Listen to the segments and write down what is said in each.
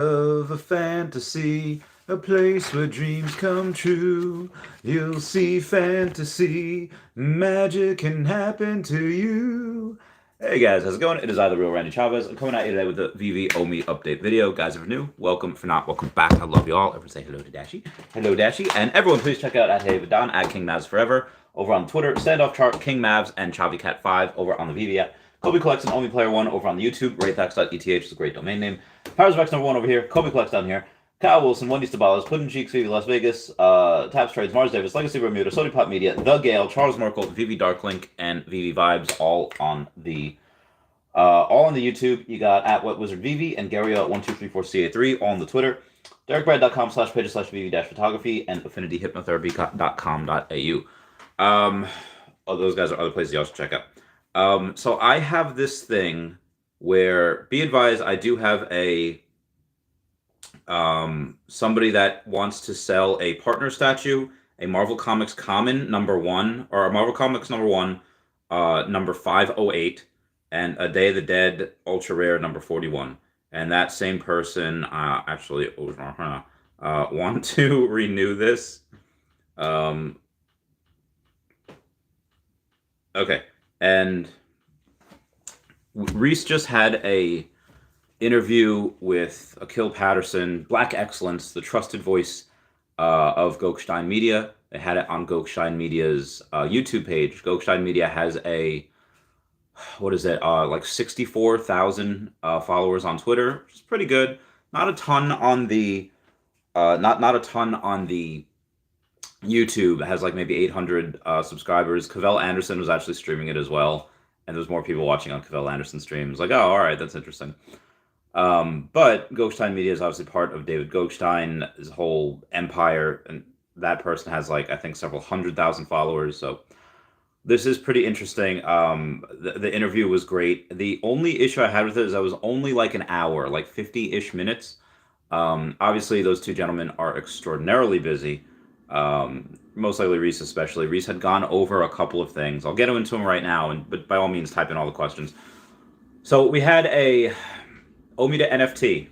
of a fantasy, a place where dreams come true. You'll see fantasy, magic can happen to you. Hey guys, how's it going? It is I, the real Randy Chavez. I'm coming at you today with the veve Omi update video. Guys, if you're new, welcome. If you're not, welcome back. I love you all. Everyone say hello to Dashi. Hello, Dashi. And everyone, please check out at Hey Don at King Mavs Forever over on Twitter, Standoff Chart, King Mavs, and ChaviCat5 over on the veve app. Kobe Collects and Omi Player 1 over on the YouTube. Raythax.eth is a great domain name. Powers Vex number 1 over here. Kobe Collects down here. Kyle Willson, Wendy Stibalis, Puddin' Cheeks, Veve Las Vegas, Taps Trades, Mars Davis, Legacy Bermuda, Sody Pop Media, The Gale, Charles Merkel, Veve Darklink, and Veve Vibes all on the YouTube. You got at Wet Wizard Veve and Garia1234CA3 all on the Twitter. DerekBrad.com/pages/Veve-photography and AffinityHypnotherapy.com.au. Those guys are other places you also check out. So I have this thing where, be advised, I do have a somebody that wants to sell a partner statue, a Marvel Comics Common number 1, or a Marvel Comics number 1, number 508, and a Day of the Dead Ultra Rare number 41. And that same person actually want to renew this. Okay. And Rhys just had a interview with Akil Patterson, Black Excellence, the trusted voice of Gokstein Media. They had it on Gokstein Media's YouTube page. Gokstein Media has a, like 64,000 followers on Twitter, which is pretty good. Not a ton on the not a ton on the YouTube. It has like maybe 800 subscribers. Cavell Anderson was actually streaming it as well, and there's more people watching on Cavell Anderson streams. Like, oh, all right, that's interesting. But Gokstein Media is obviously part of David Gokstein's whole empire, and that person has like, I think, several 100,000 followers. So this is pretty interesting. The interview was great. The only issue I had with it is I was only like an hour, like 50-ish minutes. Obviously, those two gentlemen are extraordinarily busy. Most likely Rhys especially. Rhys had gone over a couple of things. I'll get into them right now, but by all means, type in all the questions. So we had a Omi to NFT.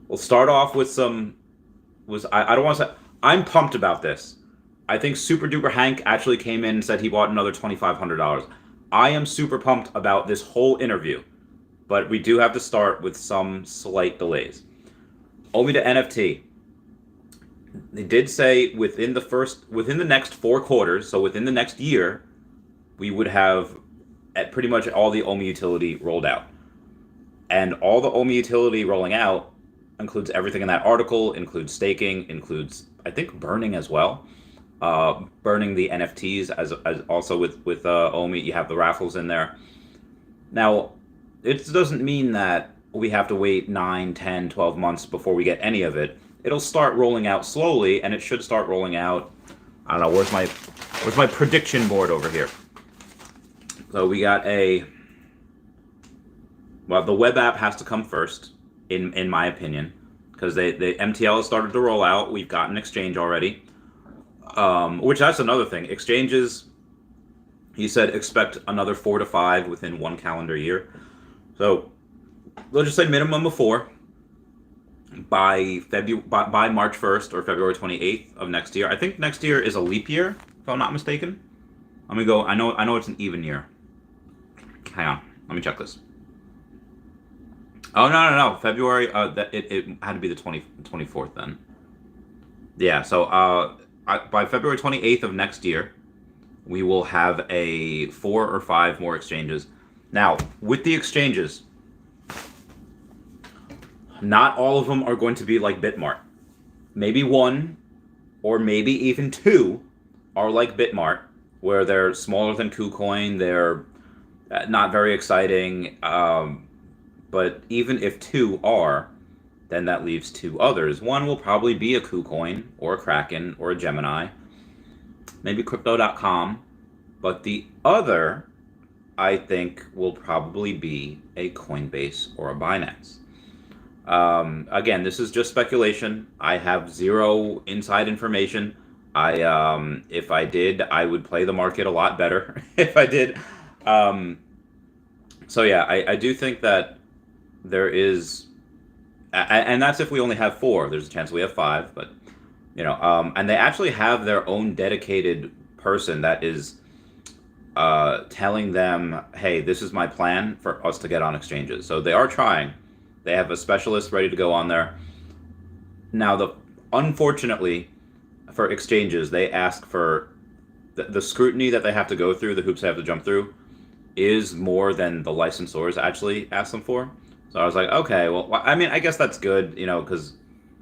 We'll start off with some. I don't want to say. I'm pumped about this. I think Super Duper Hank actually came in and said he bought another $2,500. I am super pumped about this whole interview, but we do have to start with some slight delays. Omi to NFT. They did say within the next 4 quarters, so within the next year, we would have at pretty much all the Omi utility rolled out. And all the Omi utility rolling out includes everything in that article, includes staking, includes, I think, burning as well. Burning the NFTs as also with Omi, you have the Raffles in there. Now, it doesn't mean that we have to wait 9, 10, 12 months before we get any of it. It'll start rolling out slowly, and it should start rolling out. I don't know, where's my prediction board over here? So we got well, the web app has to come first, in my opinion, because the MTL has started to roll out. We've got an exchange already, which that's another thing. Exchanges, he said, expect another 4 to 5 within 1 calendar year. So let's just say minimum of 4 by March 1st or February 28th of next year. I think next year is a leap year, if I'm not mistaken. Let me go. I know it's an even year. Hang on. Let me check this. Oh, no. February, it had to be the 24th then. Yeah, so by February 28th of next year, we will have a 4 or 5 more exchanges. Now, with the exchanges, not all of them are going to be like Bitmart. Maybe 1 or maybe even 2 are like Bitmart, where they're smaller than KuCoin, they're not very exciting. But even if 2 are, then that leaves 2 others. 1 will probably be a KuCoin or a Kraken or a Gemini, maybe Crypto.com. But the other, I think, will probably be a Coinbase or a Binance. Again, this is just speculation. I have zero inside information. If I did, I would play the market a lot better if I did. So yeah, I do think that there is and that's if we only have 4. There's a chance we have 5, but and they actually have their own dedicated person that is telling them, hey, this is my plan for us to get on exchanges. So they are trying. They have a specialist ready to go on there. Now, unfortunately, for exchanges, they ask for the scrutiny that they have to go through, the hoops they have to jump through, is more than the licensors actually ask them for. So I was like, okay, well, I mean, I guess that's good, because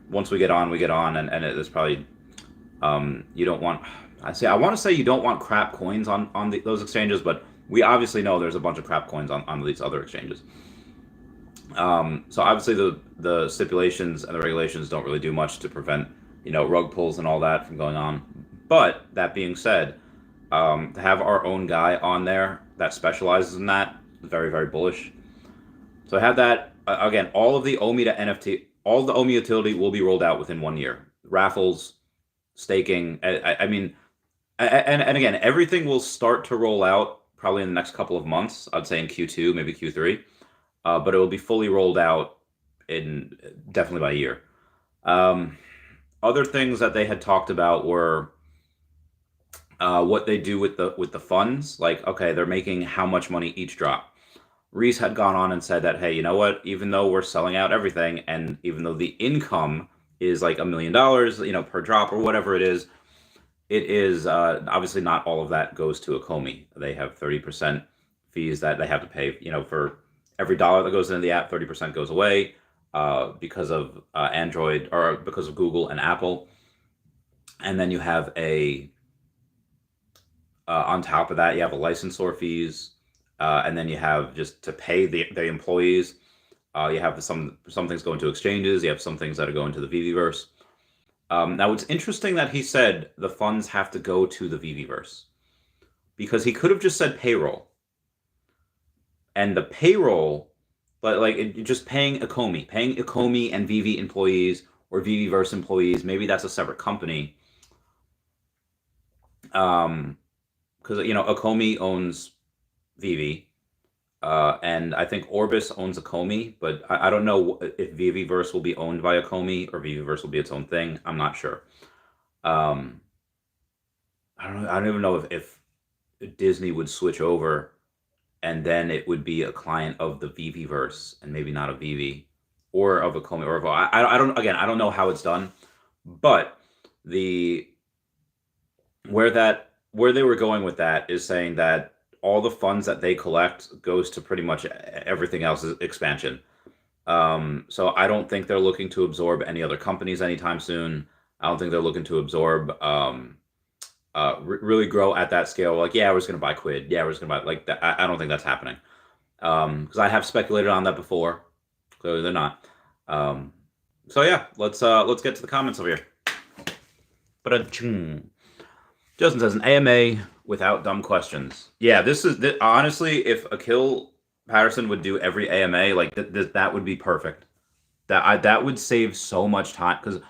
once we get on, and it's probably, you don't want, I want to say you don't want crap coins on those exchanges, but we obviously know there's a bunch of crap coins on these other exchanges. So obviously the stipulations and the regulations don't really do much to prevent, rug pulls and all that from going on. But that being said, to have our own guy on there that specializes in that is very, very bullish. So I had that, again, all of the OMI to NFT, all the OMI utility will be rolled out within 1 year. Raffles, staking, I mean, and again, everything will start to roll out probably in the next couple of months. I'd say in Q2, maybe Q3. But it will be fully rolled out in definitely by a year. Other things that they had talked about were what they do with the funds. Like, okay, they're making how much money each drop. Rhys had gone on and said that, hey, you know what? Even though we're selling out everything, and even though the income is like $1 million, per drop or whatever it is obviously not all of that goes to Ecomis. They have 30% fees that they have to pay. For every dollar that goes into the app, 30% goes away because of Android, or because of Google and Apple. And then you have on top of that, you have a licensor fees, and then you have just to pay the employees. You have some things going to exchanges. You have some things that are going to the veveverse. Now, it's interesting that he said the funds have to go to the veveverse, because he could have just said payroll. And the payroll, just paying Ecomi and veve employees or veveverse employees, maybe that's a separate company. Because Ecomi owns veve, and I think Orbis owns Ecomi, but I don't know if veveverse will be owned by Ecomi or veveverse will be its own thing. I'm not sure. I don't even know if Disney would switch over, and then it would be a client of the veveverse and maybe not a veve or of Ecomi or of I don't know how it's done, but where they were going with that is saying that all the funds that they collect goes to pretty much everything else's expansion. So I don't think they're looking to absorb any other companies anytime soon. I don't think they're looking to absorb, really grow at that scale. Like, yeah, we're just going to buy Quid. Yeah, we're just going to buy, like, that. I don't think that's happening. Because I have speculated on that before. Clearly they're not. So yeah, let's get to the comments over here. Justin says, an AMA without dumb questions. Yeah, honestly, if Akil Patterson would do every AMA, like that would be perfect. That would save so much time, because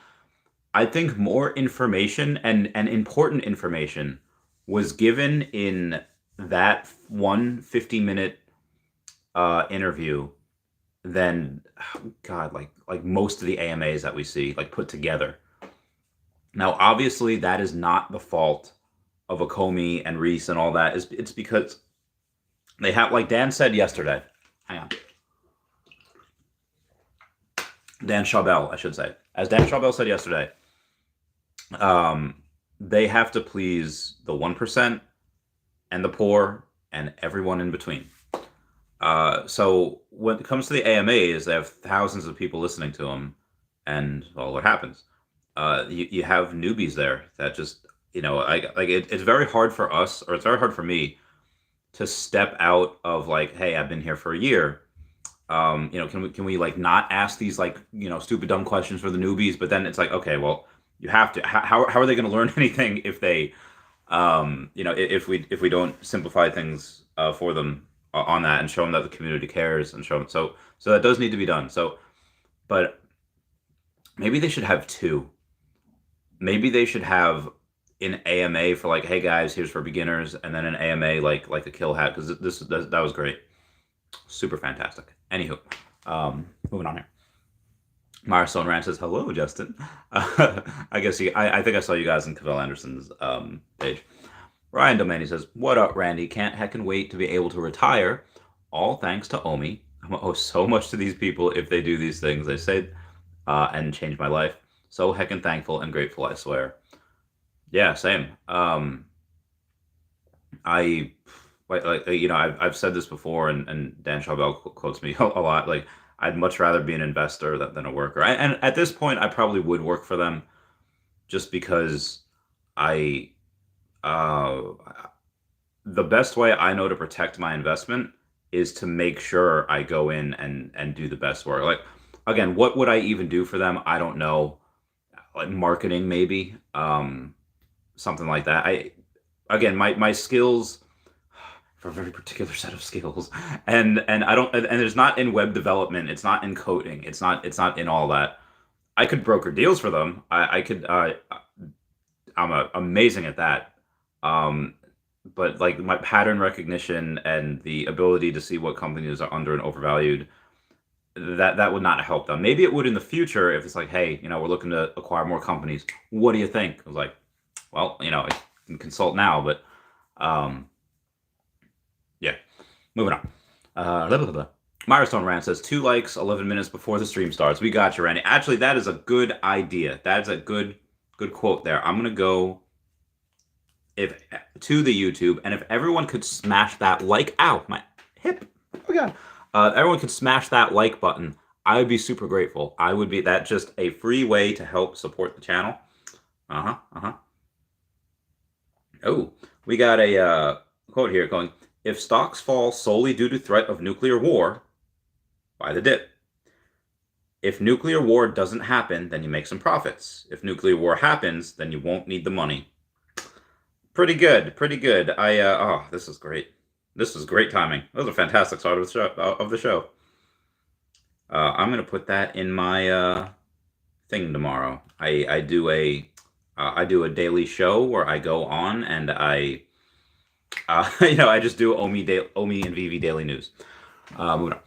I think more information and important information was given in that 150-minute interview than, God, like most of the AMAs that we see, like, put together. Now, obviously, that is not the fault of Ecomi and Rhys and all that. It's because they have, like Dan said yesterday. Hang on. Dan Chabel, I should say. As Dan Chabel said yesterday, they have to please the 1% and the poor and everyone in between. So when it comes to the AMAs, they have thousands of people listening to them, and, well, what happens? You have newbies there that just, it's very hard for us, or it's very hard for me, to step out of, like, hey, I've been here for a year. Can we like not ask these, like, stupid dumb questions for the newbies? But then it's like, okay, well, you have to. How are they going to learn anything if they, if we don't simplify things for them on that and show them that the community cares and show them. So that does need to be done. So, but maybe they should have two. Maybe they should have an AMA for, like, hey guys, here's for beginners, and then an AMA like a kill hat, because that was great, super fantastic. Anywho, moving on here. Milestone Ranch says, hello, Justin. I guess I think I saw you guys in Cavell Anderson's page. Ryan Domaney says, what up, Randy? Can't heckin' wait to be able to retire. All thanks to Omi. I'm gonna owe so much to these people if they do these things they say and change my life. So heckin' thankful and grateful, I swear. Yeah, same. I I've said this before, and Dan Chabel quotes me a lot. Like, I'd much rather be an investor than a worker. And at this point, I probably would work for them, just because I uh, the best way I know to protect my investment is to make sure I go in and do the best work. Like, again, what would I even do for them? I don't know. Like marketing, maybe, something like that. My skills for a very particular set of skills, and I don't, and it's not in web development, it's not in coding, it's not in all that. I could broker deals for them. I could. I'm amazing at that. Um, but like my pattern recognition and the ability to see what companies are under and overvalued, that would not help them. Maybe it would in the future if it's like, hey, we're looking to acquire more companies. What do you think? I was like, well, I can consult now, but yeah. Moving on. Blah, blah, blah. Milestone Rant says 2 likes 11 minutes before the stream starts. We got you, Randy. Actually, that is a good idea. That's a good quote there. I'm gonna go to the YouTube, and if everyone could smash that like, ow, my hip. Oh my god. Everyone could smash that like button. I would be super grateful. I would be that just a free way to help support the channel. Oh, we got a quote here going, if stocks fall solely due to threat of nuclear war, buy the dip. If nuclear war doesn't happen, then you make some profits. If nuclear war happens, then you won't need the money. Pretty good, pretty good. This is great. This is great timing. That was a fantastic start of the show. I'm gonna put that in my thing tomorrow. I do a daily show where I go on and I just do Omi and veve daily news. Moving on.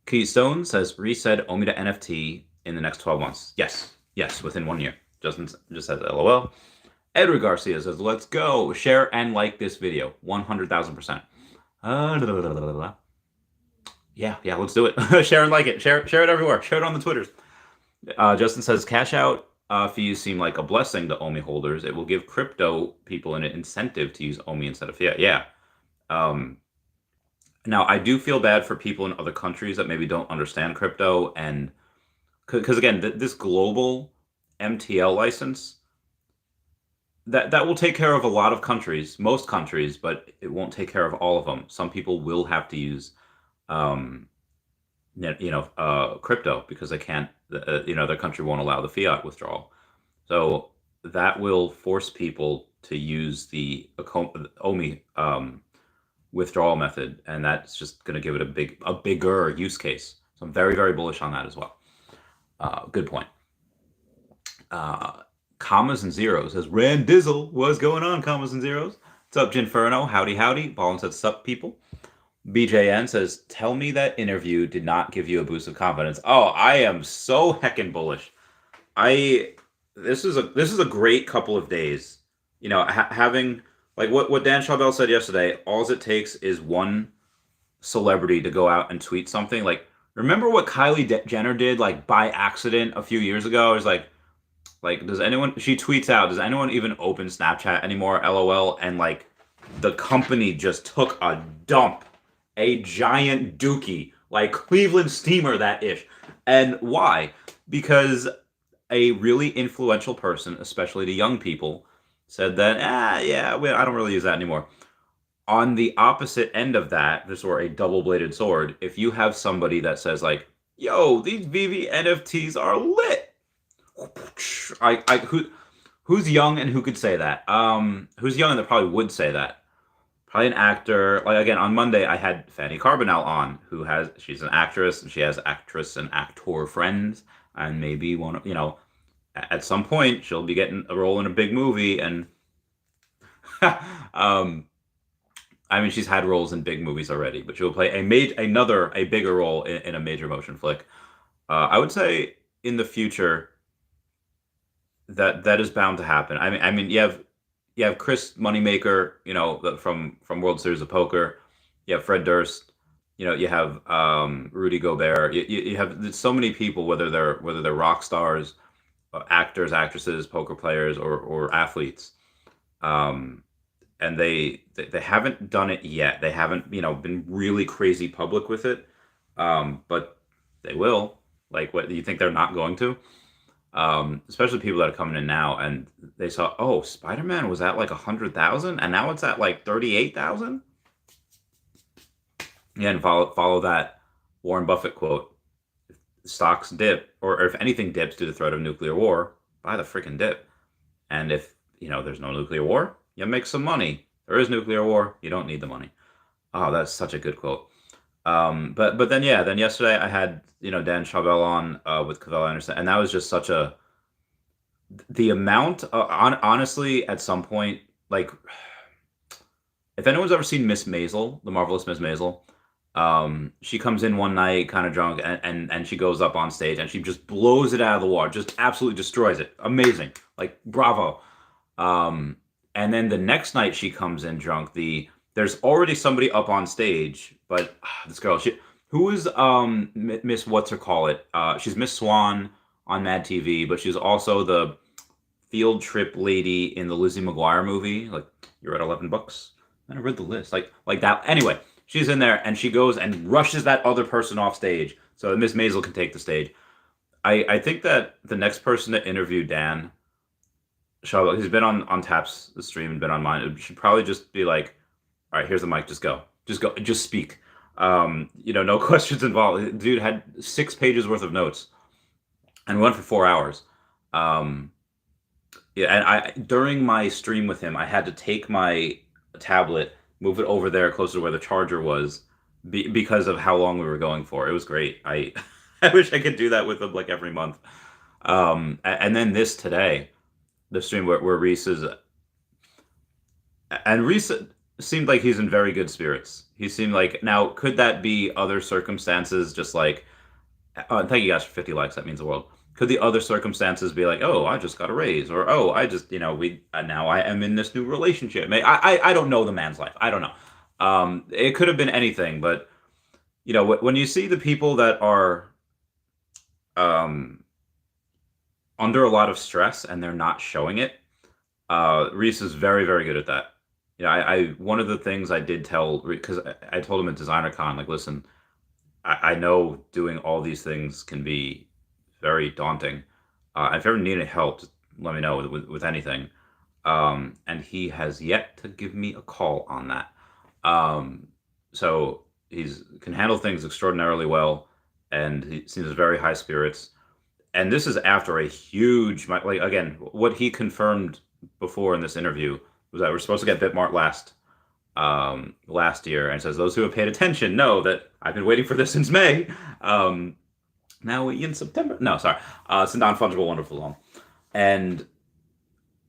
Keystone says, Rhys said Omi to NFT in the next 12 months. Yes, within 1 year. Justin just says LOL. Edward Garcia says, let's go. Share and like this video. 100,000%. Yeah, let's do it. Share and like it. Share it everywhere. Share it on the Twitters. Justin says, cash out fees seem like a blessing to Omi holders. It will give crypto people an incentive to use Omi instead of Fiat. Yeah. Now, I do feel bad for people in other countries that maybe don't understand crypto, and because again, this global MTL license, that will take care of a lot of countries, most countries, but it won't take care of all of them. Some people will have to use, crypto because they can't, their country won't allow the fiat withdrawal. So that will force people to use the Omi withdrawal method, and that's just going to give it a bigger use case. So I'm very, very bullish on that as well. Good point. Commas and zeros says, Randizzle, what's going on, commas and zeros? What's up, Ginferno? Howdy. Ballin says, sup, people. BJN says, tell me that interview did not give you a boost of confidence. Oh, I am so heckin' bullish. This is a great couple of days. Having, like what Dan Chabel said yesterday, all it takes is one celebrity to go out and tweet something. Like, remember what Kylie Jenner did, like, by accident a few years ago? It was like, she tweets out, does anyone even open Snapchat anymore, LOL? And like, the company just took a dump, a giant dookie, like Cleveland steamer, that ish. And why? Because a really influential person, especially to young people, said that, I don't really use that anymore. On the opposite end of that, this were a double-bladed sword. If you have somebody that says like, yo, these veve NFTs are lit. Who's young and who could say that? Who's young and that probably would say that? Probably an actor. Like, again, on Monday I had Fanny Carbonell on, she's an actress and she has actress and actor friends, and maybe at some point she'll be getting a role in a big movie, and she's had roles in big movies already, but she'll play a bigger role in a major motion flick. I would say in the future that is bound to happen. I mean, you have Chris Moneymaker, from World Series of Poker. You have Fred Durst. You have Rudy Gobert. You have so many people, whether they're rock stars, actors, actresses, poker players, or athletes. Um, and they haven't done it yet. They haven't, been really crazy public with it. But they will. Like, what do you think they're not going to? Especially people that are coming in now, and they saw, oh, Spider-Man was at like 100,000, and now it's at like 38,000. Yeah, and follow that Warren Buffett quote: "Stocks dip, or if anything dips due to the threat of nuclear war, buy the freaking dip." And if there's no nuclear war, you make some money. There is nuclear war, you don't need the money. Oh, that's such a good quote. But then, yeah, then yesterday I had Dan Chavez on with Cavell Anderson, and that was just such the amount. Honestly, at some point, like, if anyone's ever seen Miss Maisel, the marvelous Miss Maisel, she comes in one night kind of drunk, and she goes up on stage and she just blows it out of the water, just absolutely destroys it. Amazing, like, bravo. And then the next night she comes in drunk. There's already somebody up on stage, but this girl, who is Miss what's her call it? She's Miss Swan on Mad TV, but she's also the field trip lady in the Lizzie McGuire movie. Like, you're at $11. And I read the list, like that. Anyway, she's in there and she goes and rushes that other person off stage so that Miss Maisel can take the stage. I think that the next person to interview Dan, he's been on Tap's stream and been on mine. It should probably just be like, all right, here's the mic. Just go, just speak. No questions involved. Dude had 6 pages worth of notes and went for 4 hours. Yeah, and during my stream with him, I had to take my tablet, move it over there closer to where the charger was, because of how long we were going for. It was great. I wish I could do that with him like every month. And then this today, the stream where Rhys is, and Rhys seemed like he's in very good spirits. He seemed like, now, could that be other circumstances, just like, thank you guys for 50 likes, that means the world. Could the other circumstances be like, oh, I just got a raise, or oh, I just, now I am in this new relationship. I don't know the man's life. I don't know. It could have been anything, but when you see the people that are under a lot of stress and they're not showing it, Rhys is very, very good at that. I one of the things I did tell, because I told him at DesignerCon, like, listen, I know doing all these things can be very daunting. If you ever need any help, just let me know with anything. And he has yet to give me a call on that. So he's can handle things extraordinarily well, and he seems very high spirits. And this is after a huge, like, again, what he confirmed before in this interview was that we're supposed to get Bitmart last year, and says those who have paid attention know that I've been waiting for this since May. Now in September. No, sorry. It's a non-fungible wonderful loan. And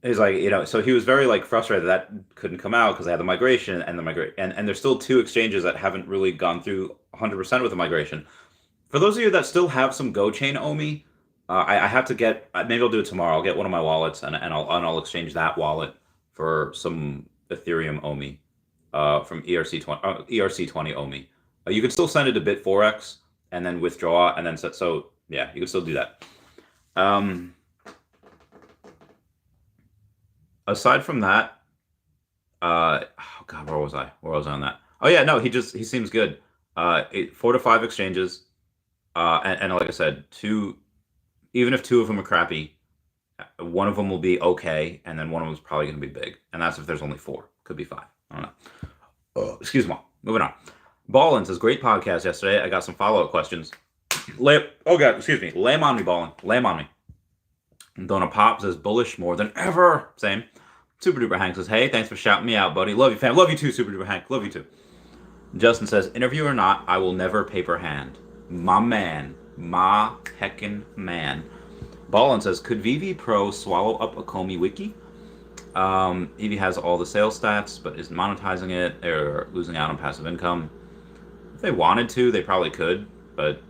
he's like, so he was very like frustrated that couldn't come out because they had the migration and there's still 2 exchanges that haven't really gone through 100% with the migration. For those of you that still have some GoChain OMI, I have to get, maybe I'll do it tomorrow. I'll get one of my wallets and I'll exchange that wallet for some Ethereum OMI from ERC20 OMI. You can still send it to Bit4x and then withdraw, and then so yeah, you can still do that. Aside from that, oh God, where was I on that? Oh yeah, no, he seems good. 4 to 5 exchanges, and like I said, 2, even if 2 of them are crappy, one of them will be okay, and then one of them is probably going to be big, and that's if there's only 4. Could be 5. I don't know. Excuse me. Moving on. Ballin says, great podcast yesterday. I got some follow-up questions. Oh God, excuse me. Lame on me, Ballin. Lame on me. Donna Pop says, bullish more than ever. Same. Super Duper Hank says, hey, thanks for shouting me out, buddy. Love you, fam. Love you too, Super Duper Hank. Love you too. Justin says, interview or not, I will never paper hand. My man. My heckin' man. Ballin says, could veve Pro swallow up Ecomis Wiki? Evie has all the sales stats, but isn't monetizing it. They're losing out on passive income. If they wanted to, they probably could, but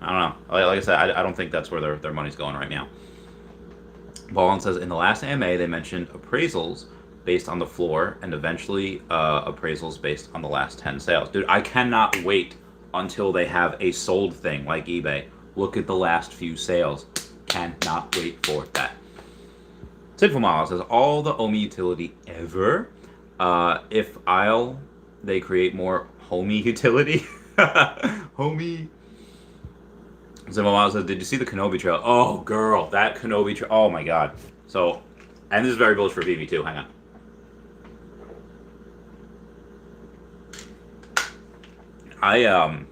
I don't know. Like I said, I don't think that's where their money's going right now. Ballin says, in the last AMA, they mentioned appraisals based on the floor and eventually appraisals based on the last 10 sales. Dude, I cannot wait until they have a sold thing like eBay. Look at the last few sales. Cannot wait for that. Sinful Mile says, all the OMI utility ever. If they create more homie utility. Homie. Sinful Mile says, did you see the Kenobi trail? Oh, girl, that Kenobi trail. Oh, my God. So, and this is very bullish for veve too. Hang on. I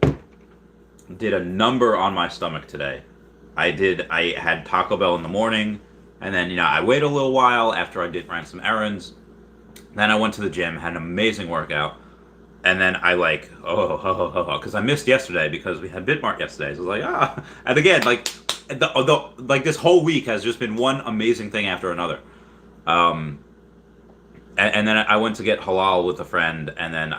did a number on my stomach today. I had Taco Bell in the morning, and then, I waited a little while after I ran some errands. Then I went to the gym, had an amazing workout, and then I because I missed yesterday because we had Bitmart yesterday. So I was like, and again, this whole week has just been one amazing thing after another. And then I went to get halal with a friend, and then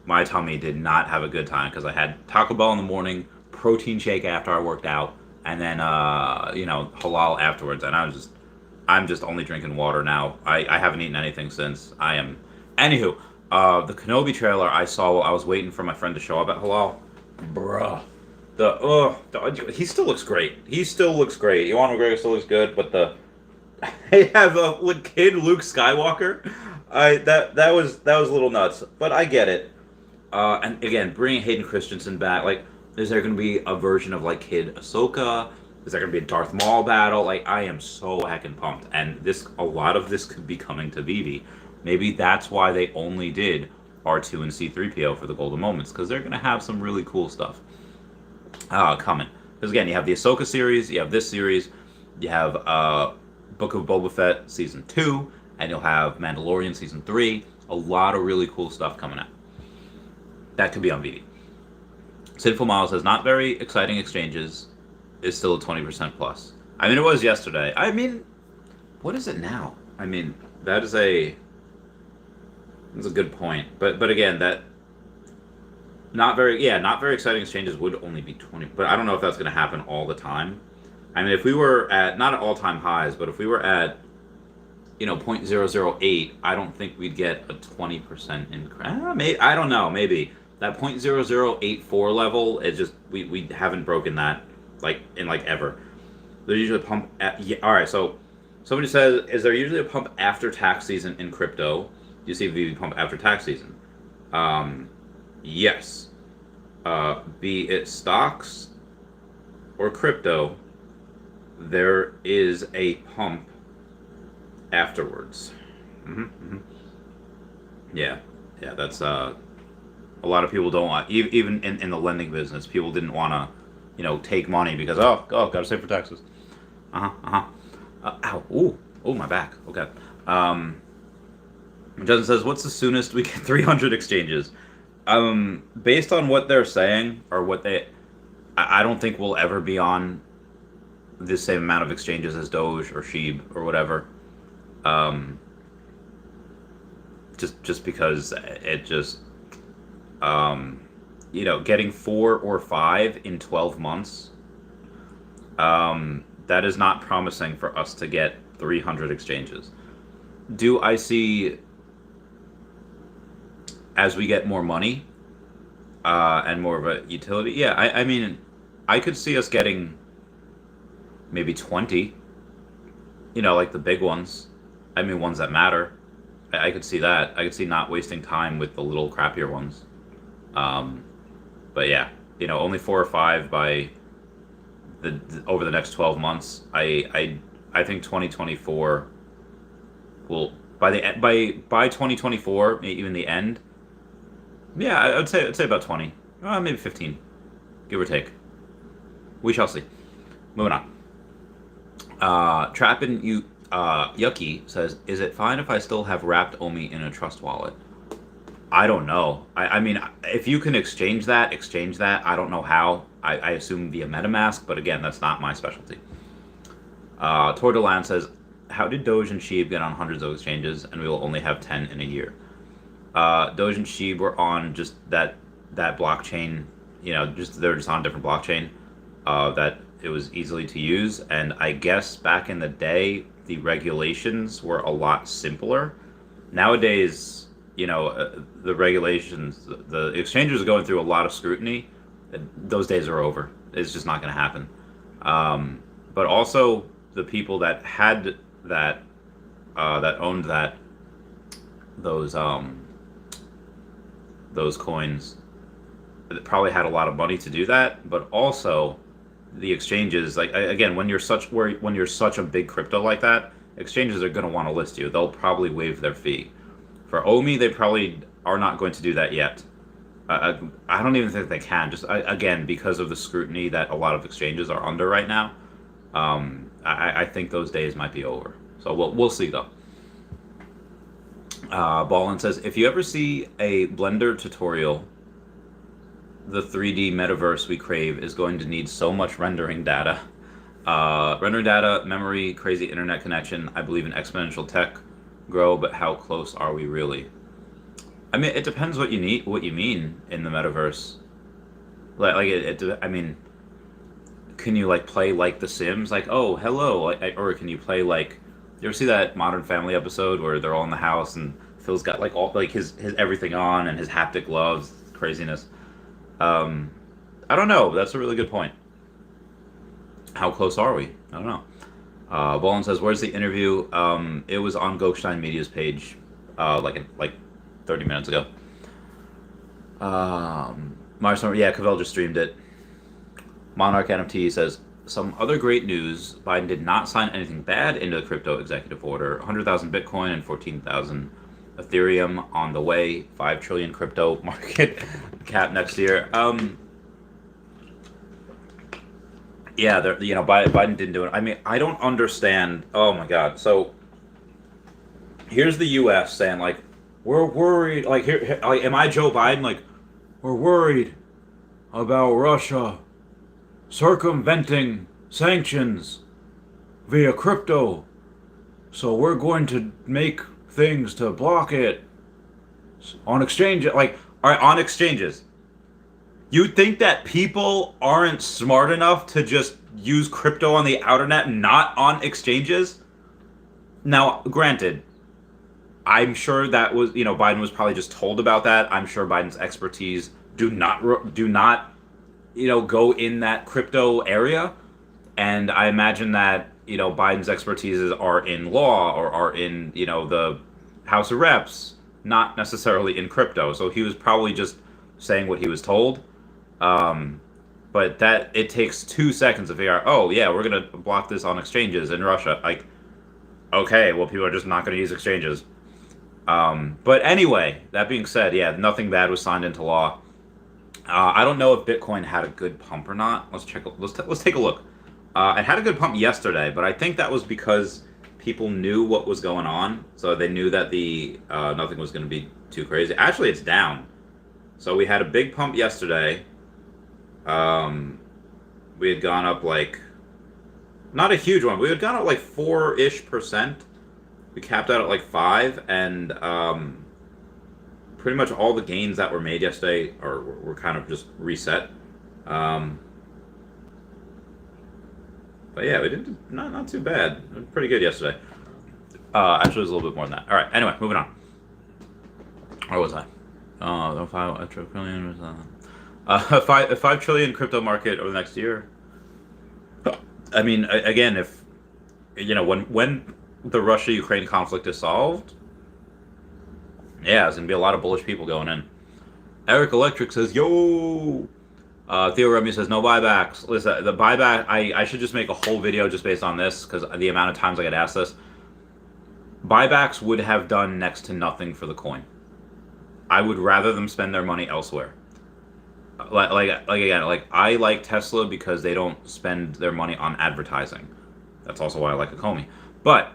my tummy did not have a good time because I had Taco Bell in the morning, protein shake after I worked out, and then halal afterwards. And I'm just only drinking water now. I haven't eaten anything since. Anywho, the Kenobi trailer I saw while I was waiting for my friend to show up at halal. Bruh. He still looks great. Ewan McGregor still looks good, but they have a kid Luke Skywalker. That was a little nuts, but I get it. And again, bringing Hayden Christensen back, is there going to be a version of kid Ahsoka? Is there going to be a Darth Maul battle? I am so heckin' pumped, and a lot of this could be coming to veve. Maybe that's why they only did R2 and C-3PO for the Golden Moments, because they're going to have some really cool stuff coming. Because again, you have the Ahsoka series, you have this series, you have Book of Boba Fett Season 2, and you'll have Mandalorian Season 3. A lot of really cool stuff coming out. That could be on veve. Sinful Miles says, not very exciting exchanges, is still a 20% plus. It was yesterday. What is it now? That's a good point. But again, that not very exciting exchanges would only be 20. But I don't know if that's going to happen all the time. If we were at not at all-time highs, but if we were at 0.008, I don't think we'd get a 20% increase. I don't know. Maybe that 0.0084 level. It just we haven't broken that in ever. There's usually a pump. All right. So somebody says, is there usually a pump after tax season in crypto? Do you see veve pump after tax season? Yes. Be it stocks or crypto, there is a pump afterwards. Yeah, that's a lot of people don't want, even in the lending business, people didn't want to take money because gotta save for taxes. Ow, my back. Okay. Justin says, what's the soonest we get 300 exchanges? Based on what they're saying, or I don't think we'll ever be on the same amount of exchanges as Doge or Sheeb or whatever. Just because it just, getting 4 or 5 in 12 months, that is not promising for us to get 300 exchanges. Do I see, as we get more money and more of a utility? Yeah, I could see us getting maybe 20, the big ones. Ones that matter. I could see that. I could see not wasting time with the little crappier ones. But yeah, only 4 or 5 by over the next 12 months. I think 2024 will by 2024, even the end. Yeah, I'd say about 20, maybe 15, give or take. We shall see. Moving on. Trappin' Yucky says, is it fine if I still have wrapped OMI in a trust wallet? I don't know. If you can exchange that. I don't know how. I assume via MetaMask, but again, that's not my specialty. Tor Delan says, how did Doge and Sheeb get on hundreds of exchanges and we will only have 10 in a year? Doge and Sheeb were on just that blockchain, they're just on a different blockchain. that it was easily to use. And I guess back in the day, the regulations were a lot simpler. Nowadays, the regulations, the exchanges are going through a lot of scrutiny. Those days are over. It's just not going to happen. But also, the people that had that owned those coins probably had a lot of money to do that. But also, the exchanges, like, again, when you're such a big crypto like that, exchanges are going to want to list you. They'll probably waive their fee. For OMI, they probably are not going to do that yet. I don't even think they can. Just again, because of the scrutiny that a lot of exchanges are under right now. I think those days might be over. So we'll see though. Ballin says, if you ever see a Blender tutorial, the 3D metaverse we crave is going to need so much rendering data. Rendering data, memory, crazy internet connection. I believe in exponential tech grow, but how close are we really? I mean, it depends what you mean in the metaverse. I mean, can you like play like The Sims? Like, oh, hello, or can you play like? You ever see that Modern Family episode where they're all in the house and Phil's got like all like his everything on and his haptic gloves, craziness. I don't know. That's a really good point. How close are we? I don't know. Ballin says, "Where's the interview?" It was on Goldstein Media's page, like 30 minutes ago. Yeah, Cavell just streamed it. Monarch NFT says, some other great news. Biden did not sign anything bad into the crypto executive order. 100,000 Bitcoin and 14,000 Ethereum on the way. 5 trillion crypto market cap next year. Yeah, Biden didn't do it. I mean, I don't understand. Oh my God. So here's the U.S. saying like, we're worried. Like like, am I Joe Biden? Like, we're worried about Russia circumventing sanctions via crypto, so we're going to make things to block it on exchange. Like, all right, on exchanges. You think that people aren't smart enough to just use crypto on the outernet, not on exchanges? Now, granted, I'm sure that was, Biden was probably just told about that. I'm sure Biden's expertise do not, go in that crypto area. And I imagine that, Biden's expertises are in law or are in, the House of Reps, not necessarily in crypto. So he was probably just saying what he was told. But that it takes 2 seconds to figure out, oh yeah, we're going to block this on exchanges in Russia. Like, okay, well, people are just not going to use exchanges. But anyway, that being said, yeah, nothing bad was signed into law. I don't know if Bitcoin had a good pump or not. Let's check. Let's take a look. It had a good pump yesterday, but I think that was because people knew what was going on, so they knew that the nothing was going to be too crazy. Actually, it's down. So we had a big pump yesterday. We had gone up like, not a huge one. We had gone up like 4-ish%. We capped out at like 5, and pretty much all the gains that were made yesterday were kind of just reset. But yeah, we did not too bad. It was pretty good yesterday. Actually, it was a little bit more than that. All right. Anyway, moving on. Where was I? The 5 trillion was a 5 trillion crypto market over the next year. I mean, again, if when the Russia-Ukraine conflict is solved, yeah, there's gonna be a lot of bullish people going in. Eric Electric says, yo. Theo Remy says, no buybacks. Listen, the buyback, I should just make a whole video just based on this, because the amount of times I get asked this. Buybacks would have done next to nothing for the coin. I would rather them spend their money elsewhere. Again, I like Tesla because they don't spend their money on advertising. That's also why I like Ecomis. But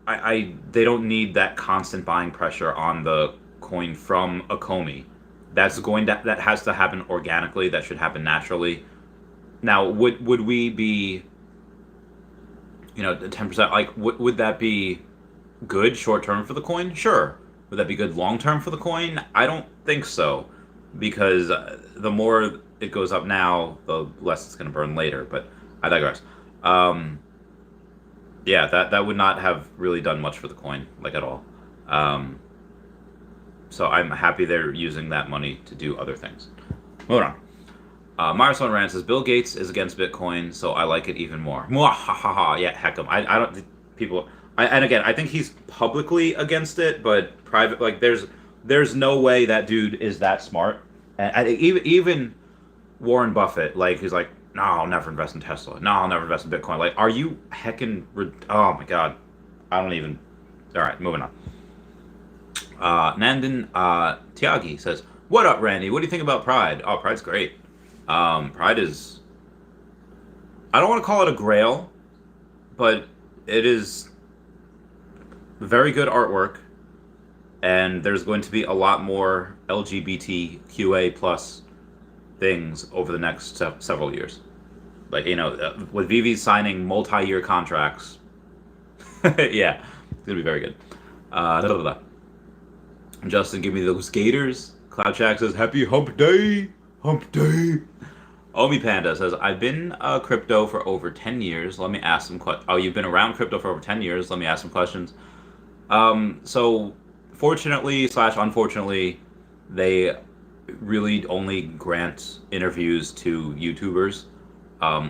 they don't need that constant buying pressure on the coin from Ecomis. That has to happen organically. That should happen naturally. Now, would we be, 10%? Like, would that be good short term for the coin? Sure. Would that be good long term for the coin? I don't think so, because the more it goes up now, the less it's going to burn later. But I digress. Yeah, that would not have really done much for the coin, like at all. So I'm happy they're using that money to do other things. Moving on. Milestone Rand says Bill Gates is against Bitcoin, so I like it even more. Mwahaha. Yeah, heck him. I don't people. And again, I think he's publicly against it, but private, like there's no way that dude is that smart. And even Warren Buffett, like he's like, no, I'll never invest in Tesla. No, I'll never invest in Bitcoin. Like, are you heckin'? Oh my god, I don't even. All right, moving on. Nandan Tyagi says, "What up, Randy? What do you think about Pride? Oh, Pride's great. Pride is. I don't want to call it a grail, but it is very good artwork, and there's going to be a lot more LGBTQA plus things over the next several years. Like, with veve signing multi-year contracts, yeah, it's gonna be very good. Justin, give me those gators. Cloud Shack says, happy hump day. Hump day. Omi Panda says, I've been crypto for over 10 years. Let me ask some questions. Oh, you've been around crypto for over 10 years. Let me ask some questions. So, fortunately / unfortunately, they really only grant interviews to YouTubers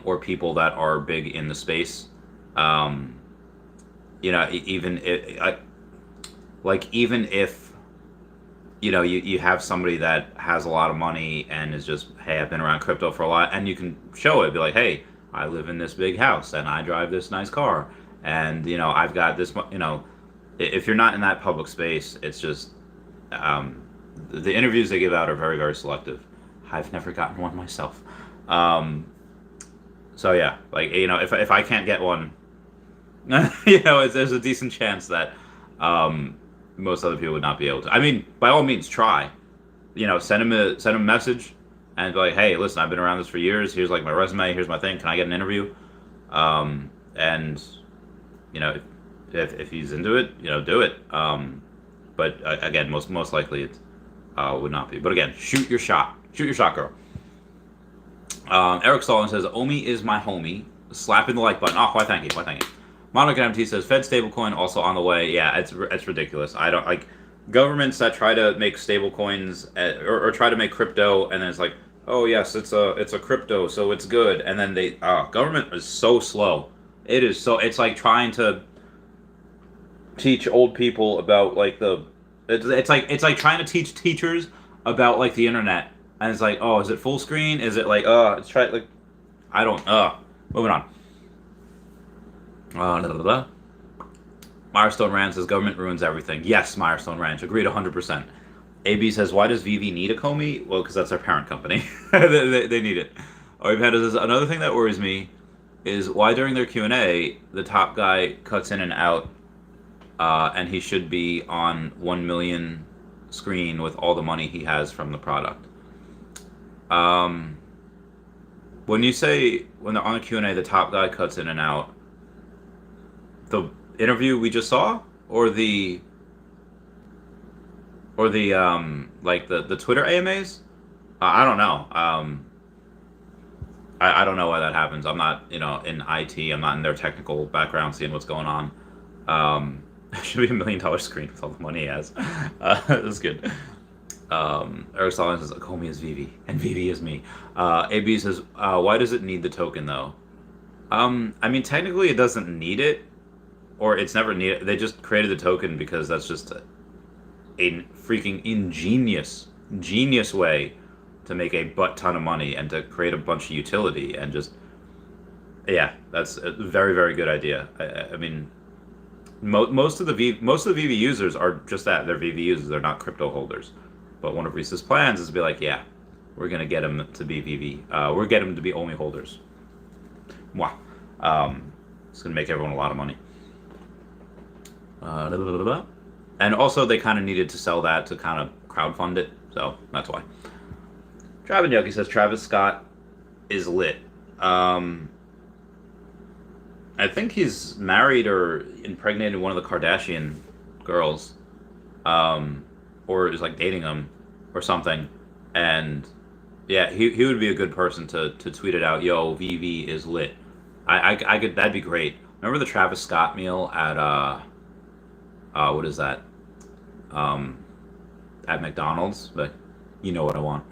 or people that are big in the space. Even if you have somebody that has a lot of money and is just, hey, I've been around crypto for a lot, and you can show it, be like, hey, I live in this big house and I drive this nice car, and I've got this, if you're not in that public space, it's just the interviews they give out are very, very selective. I've never gotten one myself. So yeah, like, if I can't get one, there's a decent chance that most other people would not be able to. I mean, by all means, try. Send them a message and be like, hey, listen, I've been around this for years. Here's like my resume. Here's my thing. Can I get an interview? And if he's into it, do it. But again, most likely it would not be. But again, shoot your shot. Shoot your shot, girl. Eric Stalin says, Omi is my homie. Slapping the like button. Oh, why thank you. Why thank you. Monica MT says, Fed stablecoin also on the way. Yeah, it's ridiculous. I don't like governments that try to make stablecoins or try to make crypto, and then it's like, oh yes, it's a crypto, so it's good. And then government is so slow. It is so. It's like trying to teach old people about like it's like trying to teach teachers about like the internet, and it's like, oh, is it full screen? Is it like it's try like I don't moving on. Milestone Rand says government ruins everything. Yes, Milestone Ranch, agreed 100%. AB says, why does veve need a Comey? Well, because that's our parent company. they need it. Panda says, another thing that worries me is why during their Q&A the top guy cuts in and out, and he should be on 1 million screen with all the money he has from the product. When you say when they're on a Q&A the top guy cuts in and out, the interview we just saw, or the like the Twitter AMAs? I don't know. I don't know why that happens. I'm not in IT. I'm not in their technical background, seeing what's going on. It should be $1 million screen with all the money he has. That's good. Eric Stalin says, Comey is veve, and veve is me. AB says, why does it need the token though? I mean, technically it doesn't need it. Or it's never needed. They just created the token because that's just a freaking genius way to make a butt ton of money and to create a bunch of utility and just, yeah, that's a very, very good idea. I mean, most of the veve users are just that. They're veve users. They're not crypto holders. But one of Rhys's plans is to be like, yeah, we're gonna get them to be veve. We're getting them to be only holders. Mwah. It's gonna make everyone a lot of money. And also they kind of needed to sell that to kind of crowdfund it, so that's why. Travis Yogi says Travis Scott is lit. I think he's married or impregnated one of the Kardashian girls, or is like dating them or something, and Yeah, he would be a good person to tweet it out. Yo, VV is lit. I could, that'd be great. Remember the Travis Scott meal at what is that? Um, at McDonald's, but you know what I want.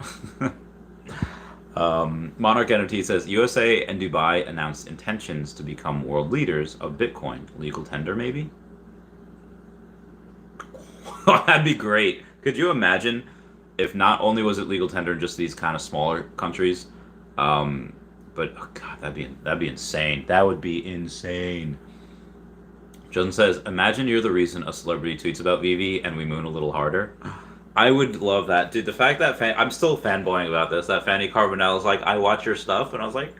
Monarch NFT says USA and Dubai announced intentions to become world leaders of Bitcoin. Legal tender, maybe? That'd be great. Could you imagine if not only was it legal tender in just these kind of smaller countries, but oh god, that'd be insane. That would be insane. Justin says, "Imagine you're the reason a celebrity tweets about VV and we moon a little harder." I would love that, dude. The fact that I'm still fanboying about this. That Fanny Carbonell is like, "I watch your stuff," and I was like,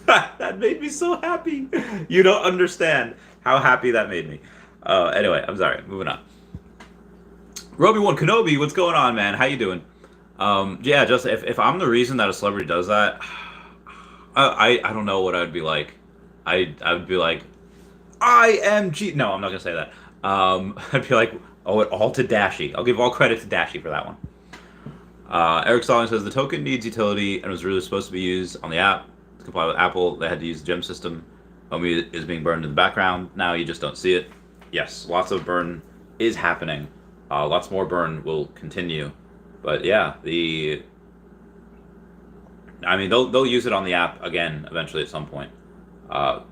that made me so happy. You don't understand how happy that made me. Anyway, I'm sorry. Moving on. Roby1 Kenobi, what's going on, man? How you doing? Yeah, just if I'm the reason that a celebrity does that, I don't know what I'd be like. I would be like, IMG. No, I'm not gonna say that. I'd be like, oh, it all to Dashi. I'll give all credit to Dashi for that one. Eric Stalling says the token needs utility and was really supposed to be used on the app to comply with Apple. They had to use the gem system. Omi is being burned in the background. Now you just don't see it. Yes, lots of burn is happening. Lots more burn will continue. But yeah, I mean, they'll use it on the app again eventually at some point.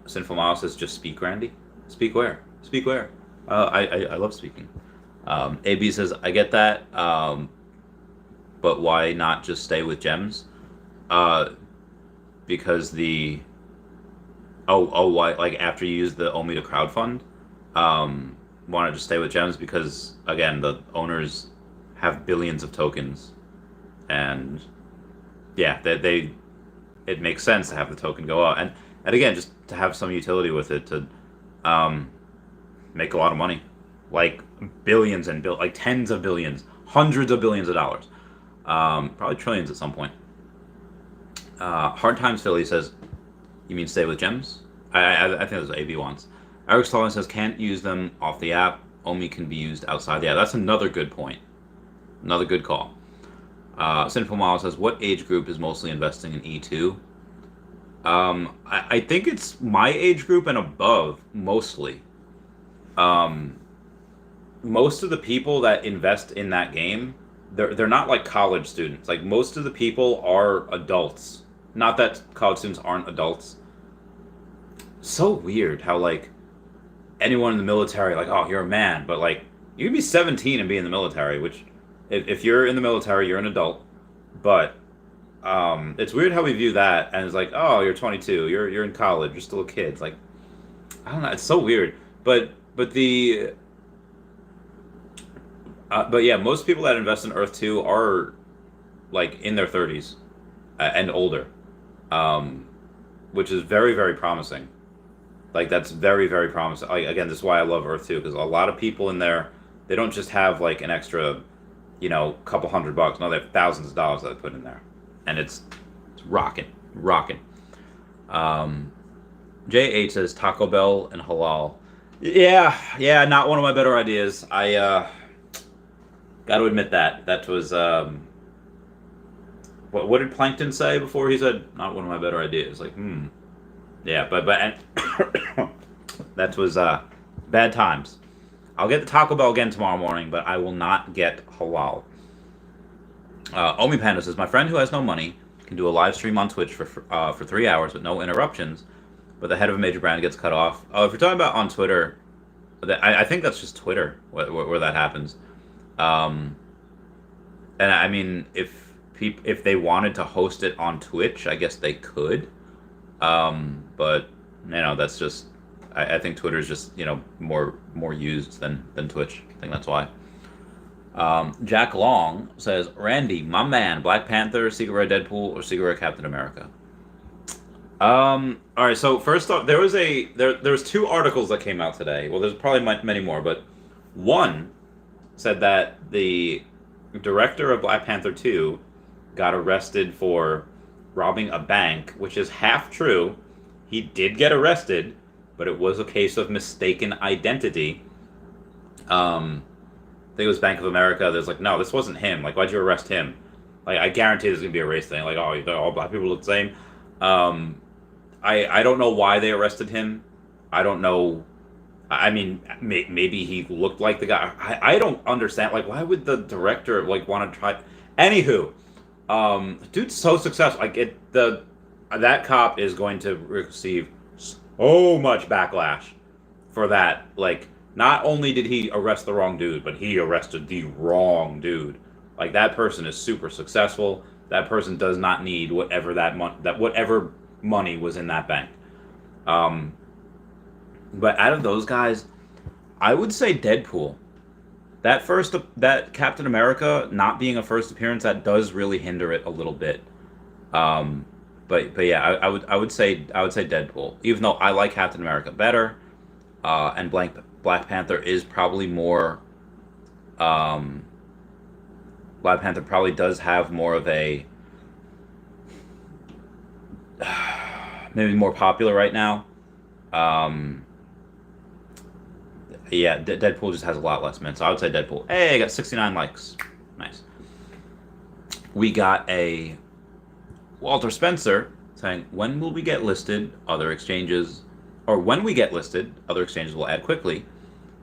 Sinful Miles says, just speak, Randy. Speak where? Speak where? I love speaking. AB says, I get that, but why not just stay with gems? Because why, like after you use the Omi to crowdfund, want to just stay with gems because, again, the owners have billions of tokens, and yeah, it makes sense to have the token go out, and again, just to have some utility with it to make a lot of money, like billions and like tens of billions, hundreds of billions of dollars, probably trillions at some point. Hard Times Philly says, you mean stay with gems? I think that's what AB wants. Eric Stalling says, can't use them off the app. Omi can be used outside the app. That's another good point. Another good call. Sinful Mile says, what age group is mostly investing in E2? I think it's my age group and above, mostly. Most of the people that invest in that game, they're not like college students. Like, most of the people are adults. Not that college students aren't adults. So weird how, like, anyone in the military, like, oh, you're a man, but, like, you can be 17 and be in the military, which, if you're in the military, you're an adult, but it's weird how we view that, and it's like, oh, you're 22, you're in college, you're still a kid. It's like, I don't know, it's so weird, but yeah, most people that invest in Earth 2 are, like, in their 30s and older, which is very, very promising. Like, that's very, very promising. Like, again, this is why I love Earth 2, because a lot of people in there, they don't just have, like, an extra, couple $100. No, they have thousands of dollars that they put in there. And it's rocking. J8 says Taco Bell and halal. Yeah, not one of my better ideas. I got to admit that. That was, what did Plankton say before he said, not one of my better ideas? Like, Yeah, but and that was bad times. I'll get the Taco Bell again tomorrow morning, but I will not get halal. Omi Panda says, my friend who has no money can do a live stream on Twitch for 3 hours with no interruptions, but the head of a major brand gets cut off. If you're talking about on Twitter, I think that's just Twitter where that happens. And I mean, if they wanted to host it on Twitch, I guess they could. But that's just, I think Twitter is just more used than Twitch. I think that's why. Jack Long says, Randy, my man, Black Panther, Secret Rare Deadpool, or Secret Rare Captain America? All right. So first off, there was 2 articles that came out today. Well, there's probably many more, but one said that the director of Black Panther 2 got arrested for robbing a bank, which is half true. He did get arrested, but it was a case of mistaken identity. I think it was Bank of America. There's like, no, this wasn't him. Like, why'd you arrest him? Like, I guarantee there's gonna be a race thing. Like, oh, all black people look the same. Um, I don't know why they arrested him. I don't know. I mean, maybe he looked like the guy. I don't understand. Like, why would the director like want to try? Anywho, dude's so successful. Like, that cop is going to receive so much backlash for that. Like, not only did he arrest the wrong dude, but he arrested the wrong dude. Like, that person is super successful. That person does not need whatever whatever money was in that bank. But out of those guys, I would say Deadpool. That Captain America not being a first appearance, that does really hinder it a little bit. But yeah, I would say Deadpool. Even though I like Captain America better, and Black Panther is probably more. Black Panther probably does have more of a maybe more popular right now. Yeah, Deadpool just has a lot less men, so I would say Deadpool. Hey, I got 69 likes. Nice. We got a Walter Spencer saying, when will we get listed? Other exchanges, or when we get listed, other exchanges will add quickly.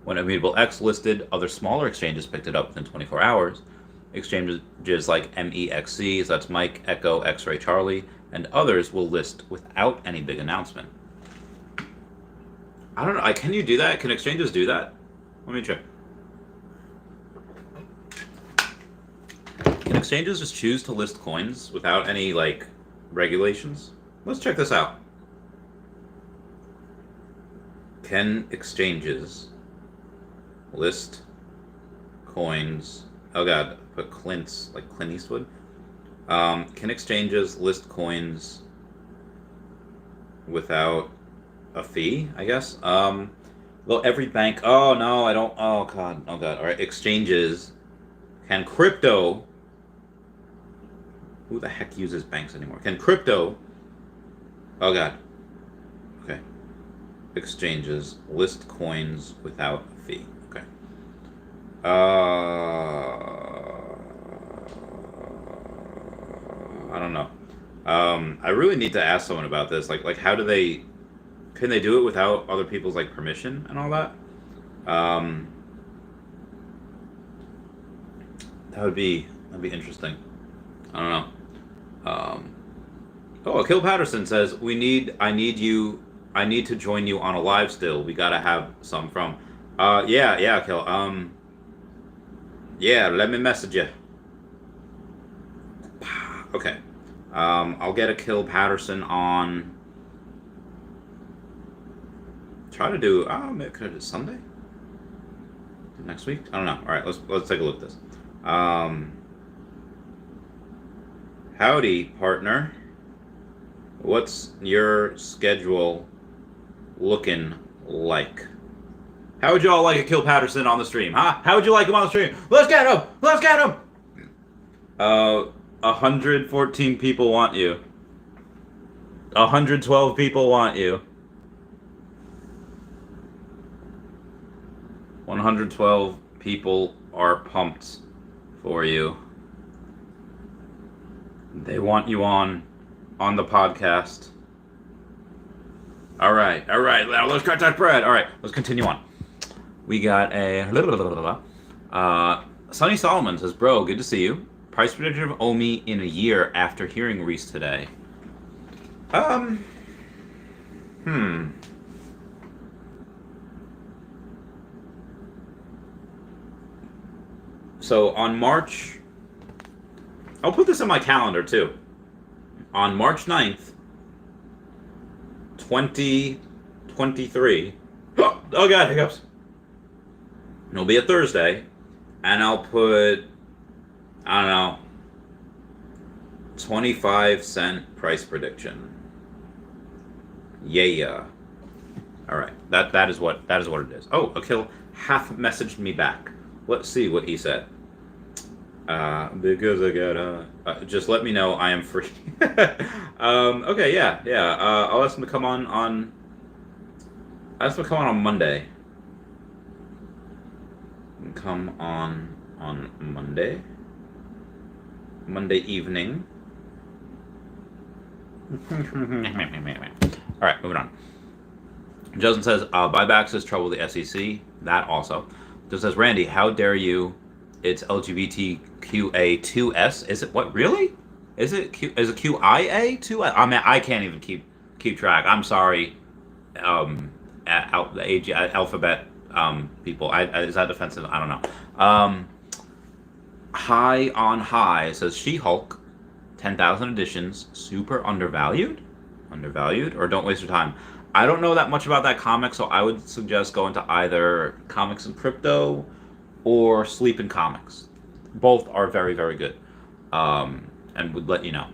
When Immutable X listed, other smaller exchanges picked it up within 24 hours. Exchanges like MEXC, so that's Mike, Echo, X-Ray, Charlie, and others will list without any big announcement. I don't know. Can you do that? Can exchanges do that? Let me check. Can exchanges just choose to list coins without any, like, regulations? Let's check this out. Can exchanges list coins? Oh god, put Clint's, like Clint Eastwood. Can exchanges list coins without a fee, I guess? Well, every bank... Oh, no, I don't... Oh, God. Oh, God. All right, exchanges. Can crypto... Who the heck uses banks anymore? Can crypto... Oh, God. Okay. Exchanges list coins without a fee. Okay. I don't know. I really need to ask someone about this. Like how do they... Can they do it without other people's, like, permission and all that? That'd be interesting. I don't know. Oh, Akil Patterson says, I need to join you on a live still. We gotta have some from. Yeah, Akil. Yeah, let me message you. Okay. I'll get Akil Patterson on. Try to do. Maybe could I do Sunday? Next week? I don't know. All right, let's take a look at this. Howdy, partner. What's your schedule looking like? How would you all like Akil Patterson on the stream, huh? How would you like him on the stream? Let's get him! Let's get him! 114 people want you. 112 people want you. 112 people are pumped for you. They want you on the podcast. All right. Now let's cut that bread. All right, let's continue on. We got a Sonny Solomon says, bro, good to see you. Price prediction of OMI in a year after hearing Rhys today. So on March... I'll put this in my calendar, too. On March 9th, 2023... Oh, God, hiccups. It'll be a Thursday, and I'll put, I don't know, 25-cent price prediction. Yeah. All right, that is what it is. Oh, Akil half messaged me back. Let's see what he said. Because I got just let me know I am free. Okay, yeah. I'll ask him to come on Monday. Come on Monday. Monday evening. All right, moving on. Justin says, buybacks is trouble with the SEC. That also. Just says, Randy, how dare you? It's LGBTQA2S. Is it what? Really? Is it QIA2S? I mean, I can't even keep track. I'm sorry. Alphabet people. Is that offensive? I don't know. High on High says She-Hulk, 10,000 editions, super undervalued? Undervalued? Or don't waste your time. I don't know that much about that comic, so I would suggest going to either Comics and Crypto or Sleep in Comics. Both are very, very good. And would let you know.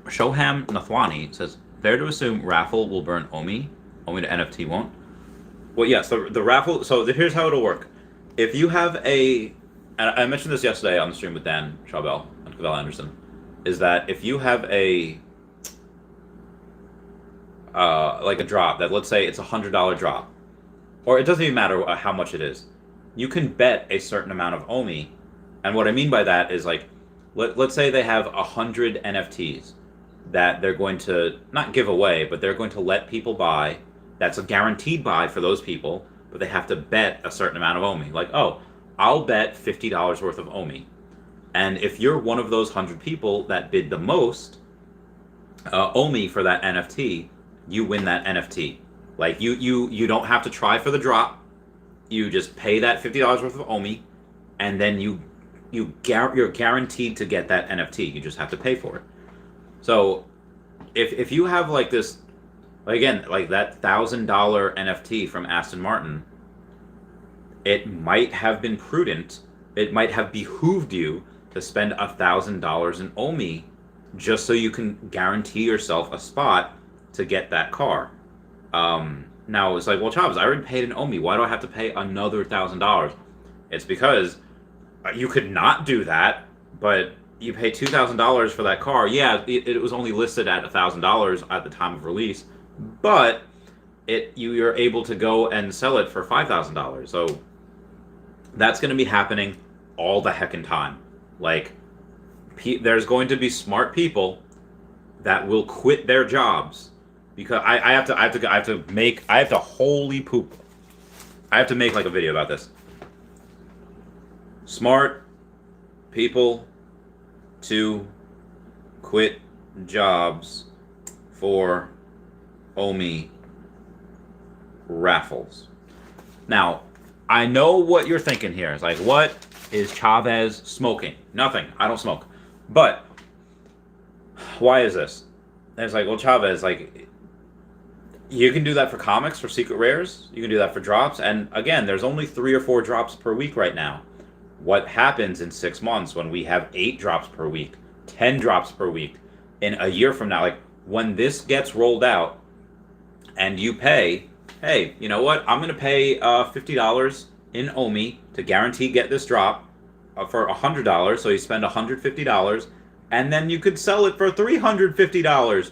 Shoham Nathwani says, fair to assume Raffle will burn Omi, only the NFT won't. Well, yes, the Raffle, so here's how it'll work. If you have and I mentioned this yesterday on the stream with Dan Chabel and Cavell Anderson, is that if you have like a drop that, let's say it's $100 drop, or it doesn't even matter how much it is, you can bet a certain amount of Omi. And what I mean by that is, like, let's say they have 100 NFTs that they're going to not give away, but they're going to let people buy. That's a guaranteed buy for those people, but they have to bet a certain amount of Omi. Like, oh, I'll bet $50 worth of Omi. And if you're one of those 100 people that bid the most Omi for that NFT, you win that NFT. Like, you don't have to try for the drop. You just pay that $50 worth of Omi, and then you're guaranteed to get that NFT. You just have to pay for it. So if you have like this, again, like that $1,000 NFT from Aston Martin, it might have been prudent. It might have behooved you to spend $1,000 in Omi just so you can guarantee yourself a spot to get that car. Now it's like, well, Chavez, I already paid an Omi. Why do I have to pay another $1,000? It's because you could not do that, but you pay $2,000 for that car. Yeah, it was only listed at $1,000 at the time of release, but you're able to go and sell it for $5,000. So that's going to be happening all the heckin' time. Like, there's going to be smart people that will quit their jobs because I have to holy poop. I have to make like a video about this. Smart people to quit jobs for Omi raffles. Now, I know what you're thinking here. It's like, what is Chavez smoking? Nothing. I don't smoke. But why is this? And it's like, well, Chavez, like, you can do that for comics, for secret rares. You can do that for drops. And again, there's only 3 or 4 drops per week right now. What happens in 6 months when we have 8 drops per week, 10 drops per week, in a year from now? Like, when this gets rolled out and you pay, hey, you know what? I'm going to pay $50 in Omi to guarantee get this drop for $100. So you spend $150, and then you could sell it for $350.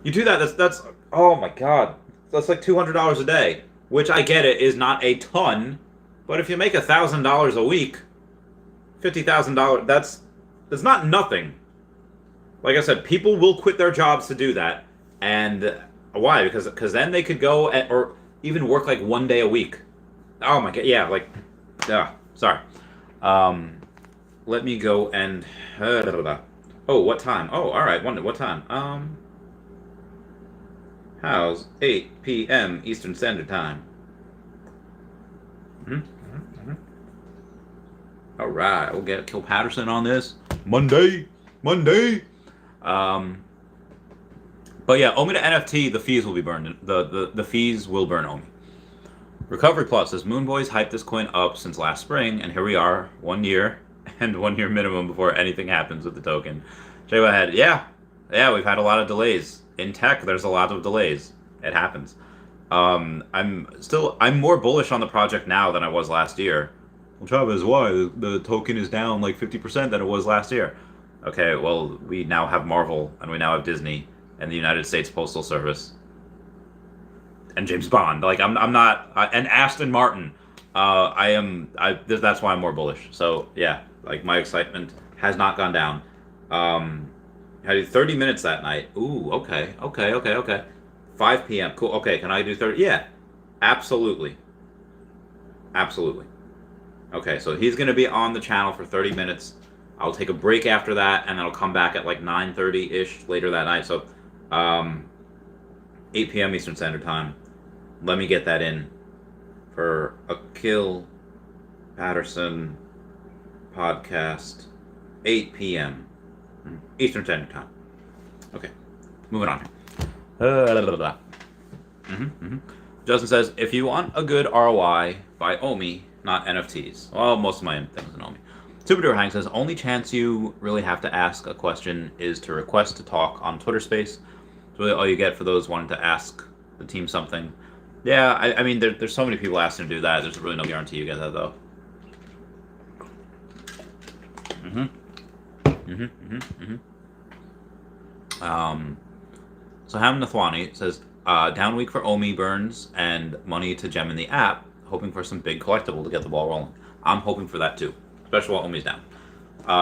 You do that, that's oh my God. That's like $200 a day, which I get it is not a ton. But if you make $1,000 a week, $50,000, that's not nothing. Like I said, people will quit their jobs to do that. And why? Because then they could go or even work like 1 day a week. Oh my God, yeah, like, sorry. Let me go and, oh, what time? Oh, all right, what time? How's 8 p.m. Eastern Standard Time? All right, we'll get Kill Patterson on this Monday. But yeah, Omi to NFT, the fees will be burned. The fees will burn Omi. Recovery Plus says Moon Boys hyped this coin up since last spring, and here we are, 1 year and 1 year minimum before anything happens with the token. Shake my head. Yeah, we've had a lot of delays in tech. There's a lot of delays. It happens. I'm more bullish on the project now than I was last year. Well, Chavez, why? The token is down like 50% than it was last year. Okay, well, we now have Marvel, and we now have Disney, and the United States Postal Service, and James Bond. Like, I'm not, and Aston Martin. That's why I'm more bullish. So yeah, Like, my excitement has not gone down. I did 30 minutes that night. Ooh, okay. 5 p.m. Cool. Okay, can I do 30? Yeah, absolutely. Okay, so he's going to be on the channel for 30 minutes. I'll take a break after that, and then I'll come back at like 9:30-ish later that night. So 8 p.m. Eastern Standard Time. Let me get that in for a Kill Patterson podcast, 8 p.m. Eastern Standard Time. Okay, moving on. Justin says, if you want a good ROI, buy OMI, not NFTs. Well, most of my things in OMI. Superduper Hank says, only chance you really have to ask a question is to request to talk on Twitter Space. It's really all you get for those wanting to ask the team something. Yeah, I mean, there's so many people asking to do that. There's really no guarantee you get that, though. So Ham Nathwani says, down week for OMI burns and money to gem in the app, hoping for some big collectible to get the ball rolling. I'm hoping for that too, especially while OMI's down.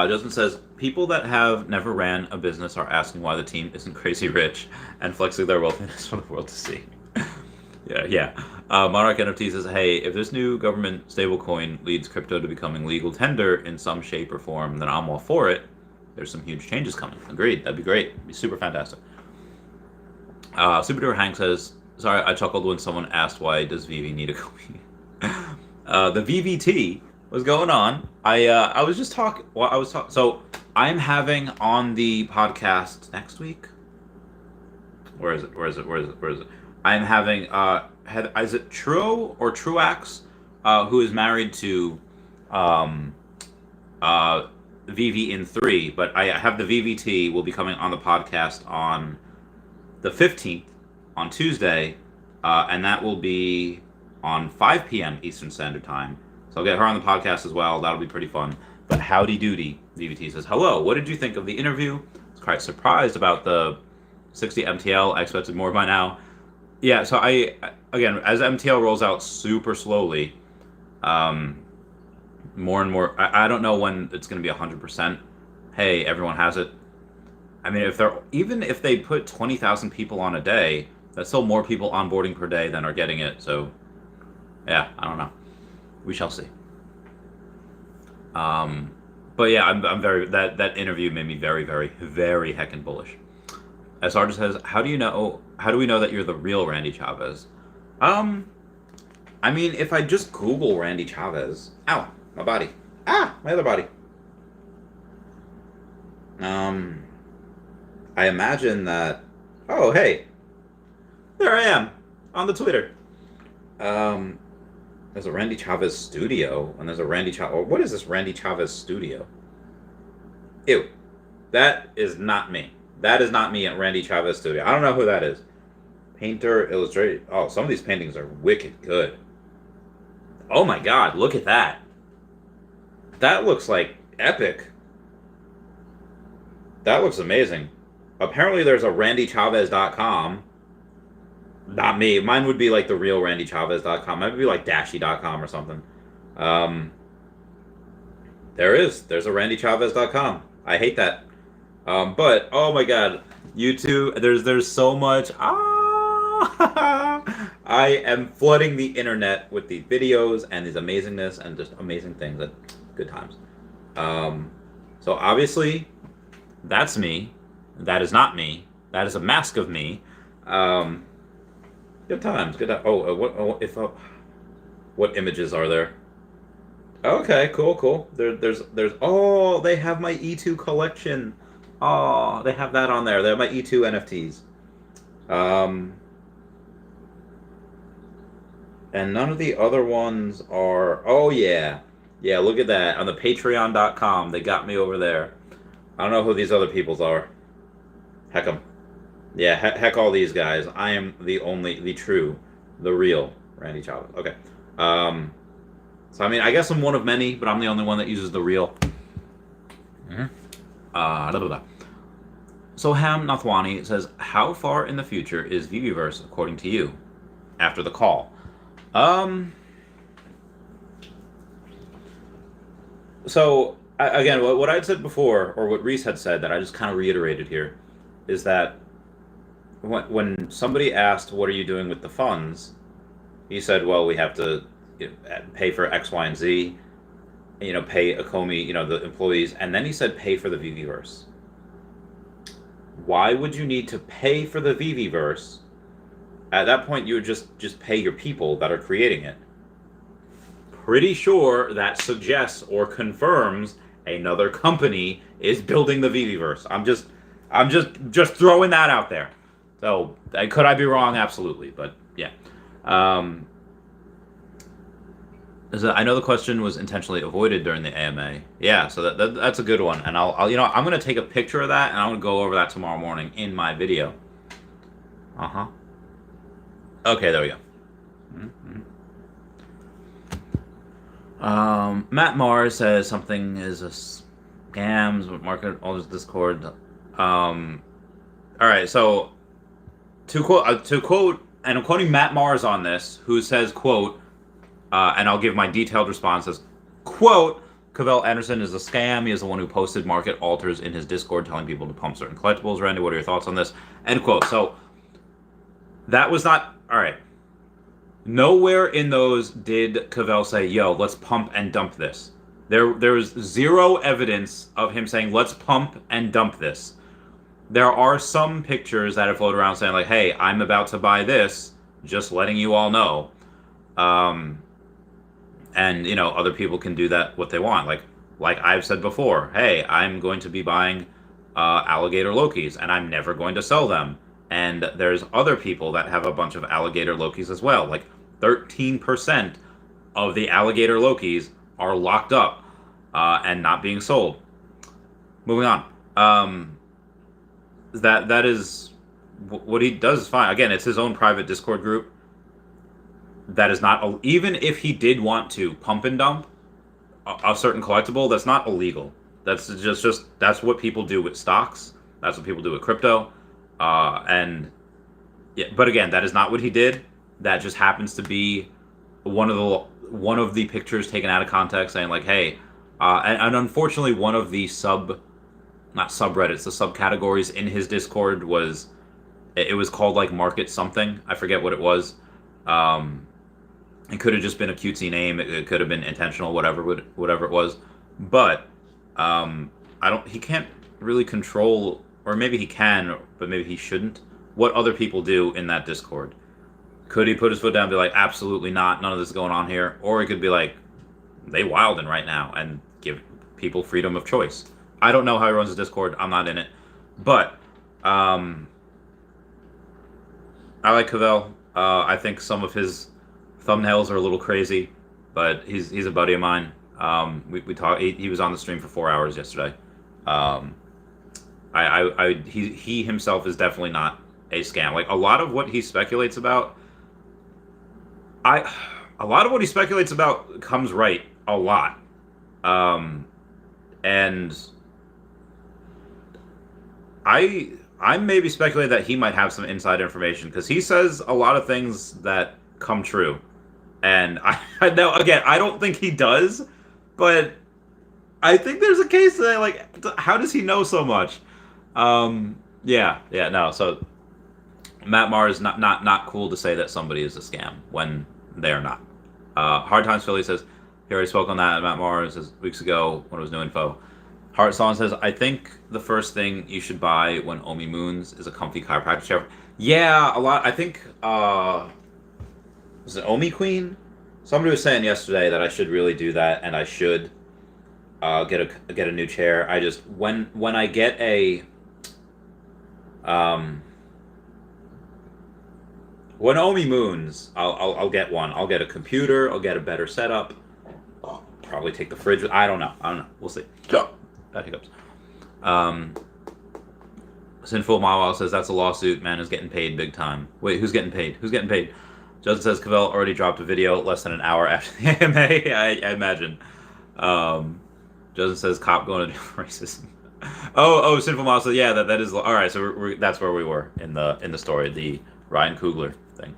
Justin says, people that have never ran a business are asking why the team isn't crazy rich and flexing their wealthiness for the world to see. yeah. Monarch NFT says, hey, if this new government stablecoin leads crypto to becoming legal tender in some shape or form, then I'm all for it. There's some huge changes coming. Agreed. That'd be great. It'd be super fantastic. Superduper Hank says, sorry, I chuckled when someone asked why does veve need a copy. The VVT was going on. I was just talking. Well, so I'm having on the podcast next week. Where is it? I'm having is it Truo or Truax, who is married to veve in 3, but I have the VVT will be coming on the podcast on the 15th on Tuesday, and that will be on 5 p.m. Eastern Standard Time. So I'll get her on the podcast as well. That'll be pretty fun. But howdy doody, VVT says, hello, what did you think of the interview? I was quite surprised about the 60 MTL. I expected more by now. Yeah, so again, as MTL rolls out super slowly, more and more, I don't know when it's going to be 100%. Hey, everyone has it. I mean, even if they put 20,000 people on a day, that's still more people onboarding per day than are getting it. So, yeah, I don't know. We shall see. But yeah, I'm very that interview made me very, very, very heckin' bullish. As Arja says, how do we know that you're the real Randy Chavez? I mean, if I just Google Randy Chavez, ow, my body, my other body. I imagine that, oh, hey, there I am on the Twitter. There's a Randy Chavez studio, and there's a Randy Chavez, what is this Randy Chavez studio? Ew, that is not me. That is not me at Randy Chavez studio. I don't know who that is. Painter, illustrator, oh, some of these paintings are wicked good. Oh my God, look at that. That looks like epic. That looks amazing. Apparently there's a randychavez.com. Not me. Mine would be like the real randychavez.com. Mine would be like dashy.com or something. There's a randychavez.com. I hate that. But oh my God, YouTube, there's so much. I am flooding the internet with these videos and these amazingness and just amazing things at good times. So obviously that's me. That is not me. That is a mask of me. Good times. Good. What images are there? Okay, cool. There's. Oh, they have my E2 collection. Oh, they have that on there. They have my E2 NFTs. And none of the other ones are. Oh yeah. Look at that on the Patreon.com. They got me over there. I don't know who these other peoples are. Heck 'em. Yeah, heck all these guys. I am the real Randy Chavez. Okay. So I mean, I guess I'm one of many, but I'm the only one that uses the real. So Ham Nathwani says, how far in the future is Veveverse according to you? After the call. So Again, what I had said before, or what Rhys had said, that I just kind of reiterated here, is that when somebody asked, "What are you doing with the funds?" he said, "Well, we have to pay for X, Y, and Z. Pay Ecomi, the employees," and then he said, "Pay for the Viviverse." Why would you need to pay for the Viviverse? At that point, you would just pay your people that are creating it. Pretty sure that suggests or confirms another company is building the Viviverse. I'm just throwing that out there. So could I be wrong? Absolutely, but yeah. Um, I know the question was intentionally avoided during the AMA. Yeah, so that's a good one, and I'm gonna take a picture of that and I'm gonna go over that tomorrow morning in my video. Okay, there we go. Matt Mars says something is a scams, market all this Discord. All right, so to quote, and I'm quoting Matt Mars on this, who says, quote, and I'll give my detailed response as, quote, Cavell Anderson is a scam. He is the one who posted market alters in his Discord telling people to pump certain collectibles. Randy, what are your thoughts on this? End quote. So that was not, all right. Nowhere in those did Cavell say, yo, let's pump and dump this. There was zero evidence of him saying, let's pump and dump this. There are some pictures that have floated around saying, like, hey, I'm about to buy this, just letting you all know. And, other people can do that what they want. Like I've said before, hey, I'm going to be buying alligator Lokis, and I'm never going to sell them. And there's other people that have a bunch of alligator Lokis as well. Like 13% of the alligator Lokis are locked up and not being sold. Moving on. That is what he does is fine. Again, it's his own private Discord group. That is not, even if he did want to pump and dump a certain collectible, that's not illegal. That's just that's what people do with stocks. That's what people do with crypto. And yeah, but again, that is not what he did. That just happens to be one of the pictures taken out of context, saying like, hey, and unfortunately, one of the not subreddits, the subcategories in his Discord was called like market something. I forget what it was. It could have just been a cutesy name. It could have been intentional, whatever it was. But he can't really control, or maybe he can, but maybe he shouldn't, what other people do in that Discord. Could he put his foot down and be like, absolutely not, none of this is going on here? Or he could be like, they wildin' right now, and give people freedom of choice. I don't know how he runs his Discord. I'm not in it. But I like Cavell. I think some of his thumbnails are a little crazy, but he's a buddy of mine. We talked. He was on the stream for 4 hours yesterday. He himself is definitely not a scam. Like a lot of what he speculates about, comes right a lot. And I maybe speculate that he might have some inside information because he says a lot of things that come true. And I know, again, I don't think he does, but I think there's a case that, like, how does he know so much? No. So Matt Mars, not cool to say that somebody is a scam when they are not. Hard Times Philly says, he already spoke on that. Matt Mars says weeks ago when it was new info. Heart Song says, I think the first thing you should buy when Omi Moons is a comfy chiropractic chair. Yeah, a lot. I think, was it Omi Queen? Somebody was saying yesterday that I should really do that, and I should get a new chair. I just, when I get a, when Omi Moons, I'll get one. I'll get a computer. I'll get a better setup. I'll probably take the fridge. I don't know. We'll see. That hiccups. Sinful Mawa says that's a lawsuit. Man is getting paid big time. Wait, who's getting paid? Justin says Cavell already dropped a video less than an hour after the AMA. I imagine. Justin says cop going to do racism. Oh, Sinful Mawa says yeah, that is all right. So that's where we were in the story, the Ryan Coogler thing.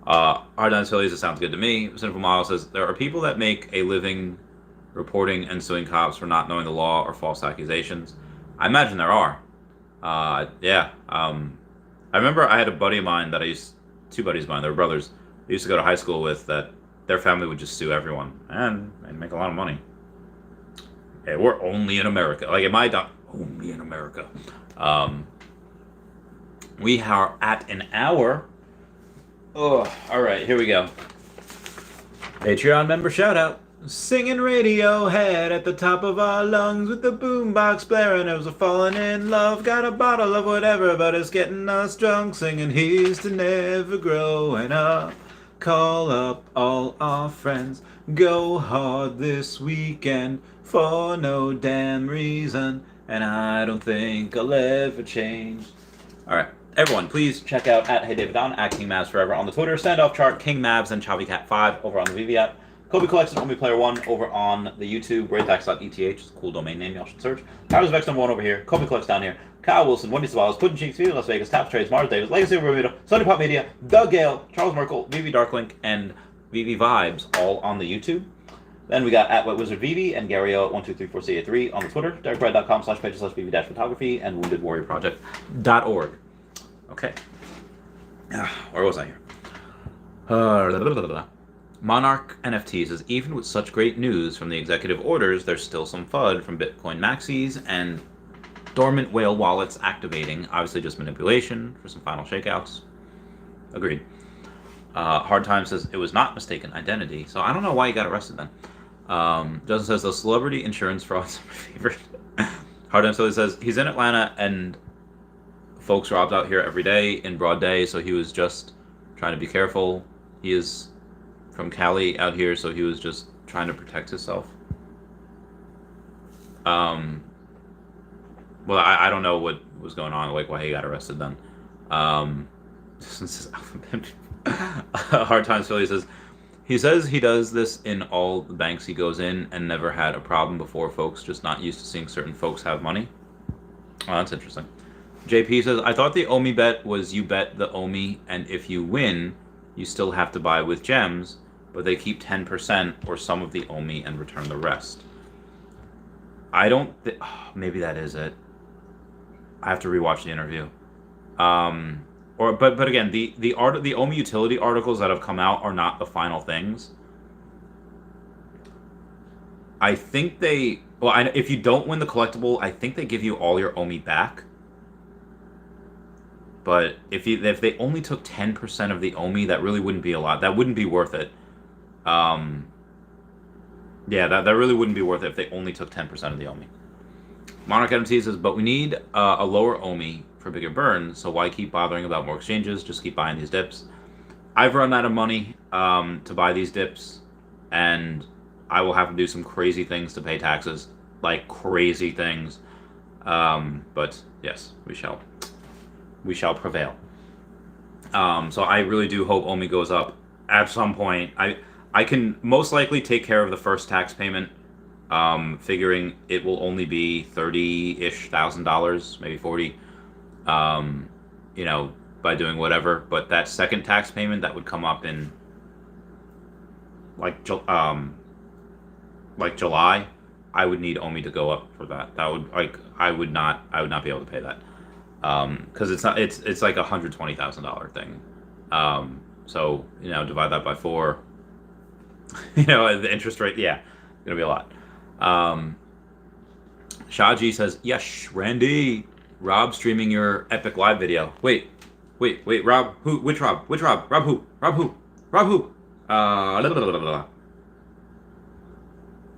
Hard Times Phillies, it sounds good to me. Sinful Mawa says there are people that make a living reporting and suing cops for not knowing the law or false accusations? I imagine there are. Yeah. I remember I had a buddy of mine that two buddies of mine, they were brothers, I used to go to high school with, that their family would just sue everyone and make a lot of money. Hey, we're only in America. Like, am I not only in America? We are at an hour. Oh, all right, here we go. Patreon member shout out. Singing Radiohead at the top of our lungs with the boombox blaring as we're falling in love. Got a bottle of whatever, but it's getting us drunk. Singing here's to never growing up. Call up all our friends. Go hard this weekend for no damn reason. And I don't think I'll ever change. All right. Everyone, please check out at Hey David Don, at King Mavs Forever on the Twitter, Standoff Chart, King Mavs, and ChaviCat5 over on the veve app. Kobe Collection, Only Player 1 over on the YouTube, Raytax.eth, it's a cool domain name, y'all should search. Chavez Megacity 1 over here, Kobe Collects down here, Kyle Willson, Wendy Stibalis, Puddin' Cheeks, Fiat Las Vegas, Taps Trades, Mars Davis, Legacy of Bermuda, Sunny Pop Media, Doug Gale, Charles Merkel, veve Darklink, and veve Vibes all on the YouTube. Then we got at Wet Wizard Veve and Gary O1234C83 on the Twitter, DerekBrad.com/pages/veve-photography, and WoundedWarriorProject.org. Okay. Where was I here? Monarch NFT says, even with such great news from the executive orders, there's still some FUD from Bitcoin maxis and dormant whale wallets activating. Obviously just manipulation for some final shakeouts. Agreed. Hard Time says, it was not mistaken identity. So I don't know why he got arrested then. Justin says, the celebrity insurance frauds are my favorite. Hard Time says, he's in Atlanta and folks robbed out here every day in broad day, so he was just trying to be careful. He is from Cali out here, so he was just trying to protect himself. Well, I don't know what was going on, like why he got arrested then. Hard Times Philly says, he says he does this in all the banks he goes in and never had a problem before. Folks just not used to seeing certain folks have money. Oh, that's interesting. JP says, I thought the OMI bet was you bet the OMI, and if you win, you still have to buy with gems, but they keep 10% or some of the OMI and return the rest. I don't maybe that is it. I have to rewatch the interview. But again, the OMI utility articles that have come out are not the final things. I think if you don't win the collectible, I think they give you all your OMI back. But if they only took 10% of the OMI, that really wouldn't be a lot. That wouldn't be worth it. Yeah, that really wouldn't be worth it if they only took 10% of the OMI. Monarch MT says, but we need a lower OMI for bigger burns, so why keep bothering about more exchanges? Just keep buying these dips. I've run out of money to buy these dips, and I will have to do some crazy things to pay taxes, like crazy things. But yes, we shall prevail. So I really do hope OMI goes up at some point. I can most likely take care of the first tax payment, figuring it will only be $30,000, maybe 40, by doing whatever. But that second tax payment that would come up in like July, I would need OMI to go up for that. That would I would not be able to pay that. Because it's like $120,000 thing. So divide that by 4. The interest rate, yeah, gonna be a lot. Shaji says, yes, Randy. Rob streaming your epic live video. Wait, Rob, who? Which Rob? Rob who?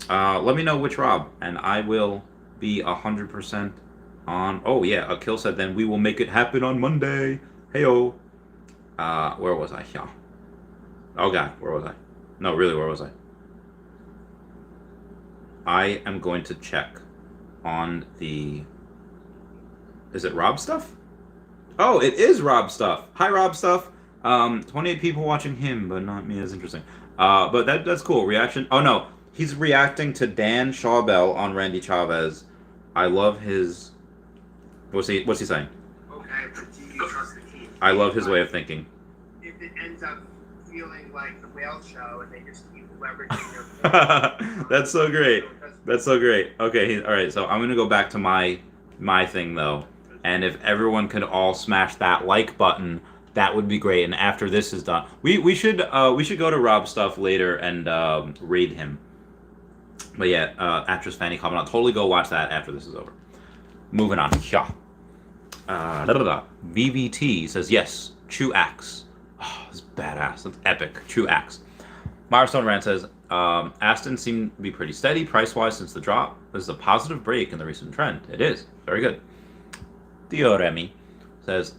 Let me know which Rob, and I will be 100% on. Oh yeah, Akil said, then we will make it happen on Monday. Heyo. Where was I? Yeah. Oh god, where was I? No, really, where was I? I am going to check on the. Is it Rob stuff? Oh, it is Rob stuff. Hi, Rob stuff. 28 people watching him, but not me. That's interesting. But that's cool. Reaction. Oh no, he's reacting to Dan Shawbell on Randy Chavez. I love his. What's he saying? Okay, but do you trust the team? I love his way of thinking. If it ends up feeling like the whale show, and they just keep leveraging their. That's so great. That's so great. Okay, all right. So I'm gonna go back to my thing though, and if everyone could all smash that like button, that would be great. And after this is done, we should go to Rob's stuff later and raid him. But yeah, actress Fanny comment. I'll totally go watch that after this is over. Moving on. Yeah. VVT says yes. True axe. Oh, it's badass. That's epic. True axe. Milestone Rand says Aston seemed to be pretty steady price-wise since the drop. This is a positive break in the recent trend. It is. Very good. Theo Remy says,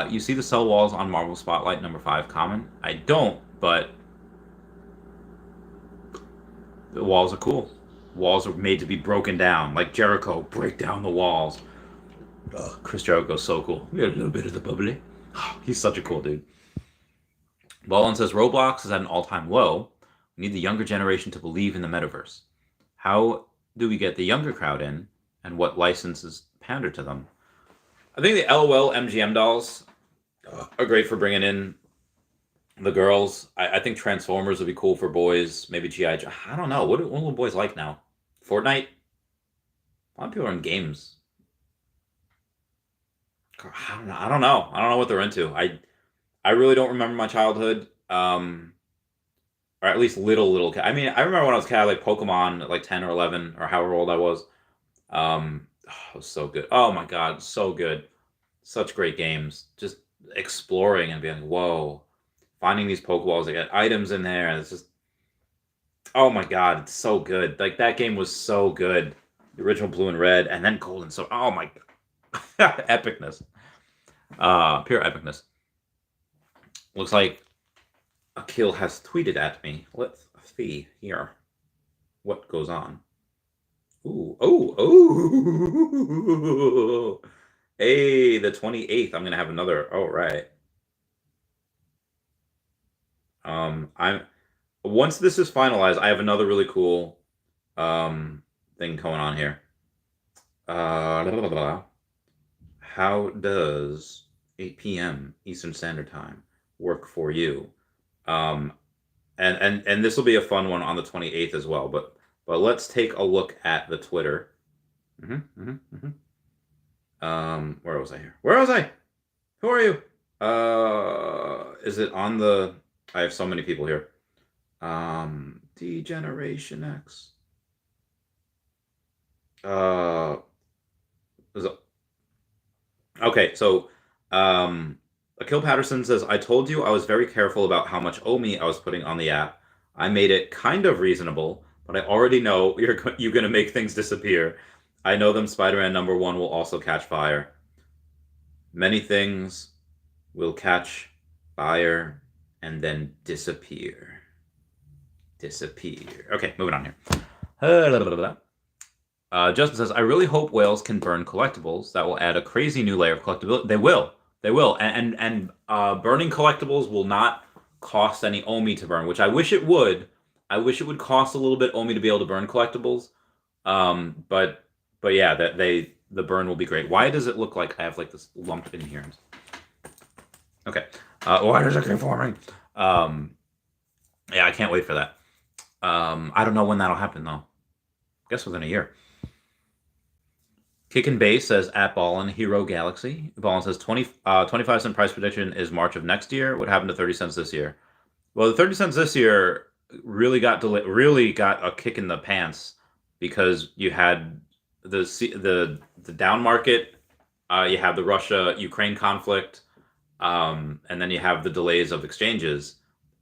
you see the cell walls on Marble Spotlight number 5 common? I don't, but the walls are cool. Walls are made to be broken down. Like Jericho, break down the walls. Ugh, Chris Jericho's so cool. We got a little bit of the bubbly. He's such a cool dude. Ballin says, Roblox is at an all-time low. We need the younger generation to believe in the metaverse. How do we get the younger crowd in, and what licenses pander to them? I think the LOL MGM dolls are great for bringing in the girls. I think Transformers would be cool for boys. Maybe G.I. Joe. I don't know. What do boys like now? Fortnite? A lot of people are in games. I don't know. I don't know what they're into. I really don't remember my childhood. Or at least little. I mean, I remember when I was a kid, like Pokemon at like 10 or 11 or however old I was. It was so good. Oh my God, so good. Such great games. Just exploring and being like, whoa. Finding these Pokeballs, they got items in there, and it's just, oh my God, it's so good. Like that game was so good. The original Blue and Red, and then Gold and Silver. Oh my God, epicness. Pure epicness. Looks like Akil has tweeted at me. Let's see here what goes on. Ooh, oh. Hey, the 28th. I'm gonna have another. All right. I'm once this is finalized, I have another really cool thing going on here. How does 8 p.m. Eastern Standard Time work for you? And this will be a fun one on the 28th as well. But let's take a look at the Twitter. Where was I here? Where was I? Who are you? Is it on the? I have so many people here. Degeneration X. Okay, so Akil Patterson says, I told you I was very careful about how much OMI I was putting on the app. I made it kind of reasonable, but I already know you're going to make things disappear. I know them Spider-Man number 1 will also catch fire. Many things will catch fire and then disappear. Okay, moving on here. Justin says, I really hope whales can burn collectibles. That will add a crazy new layer of collectability. They will. And burning collectibles will not cost any OMI to burn, which I wish it would. I wish it would cost a little bit OMI to be able to burn collectibles. But yeah, the burn will be great. Why does it look like I have like this lump in here? Okay. Why does it keep forming? Yeah, I can't wait for that. I don't know when that'll happen though. Guess within a year. Kick and Base says at Ballin Hero Galaxy. Ballin says 25 cent price prediction is March of next year. What happened to 30 cents this year? Well, the 30 cents this year really got a kick in the pants because you had the down market, you have the Russia-Ukraine conflict, and then you have the delays of exchanges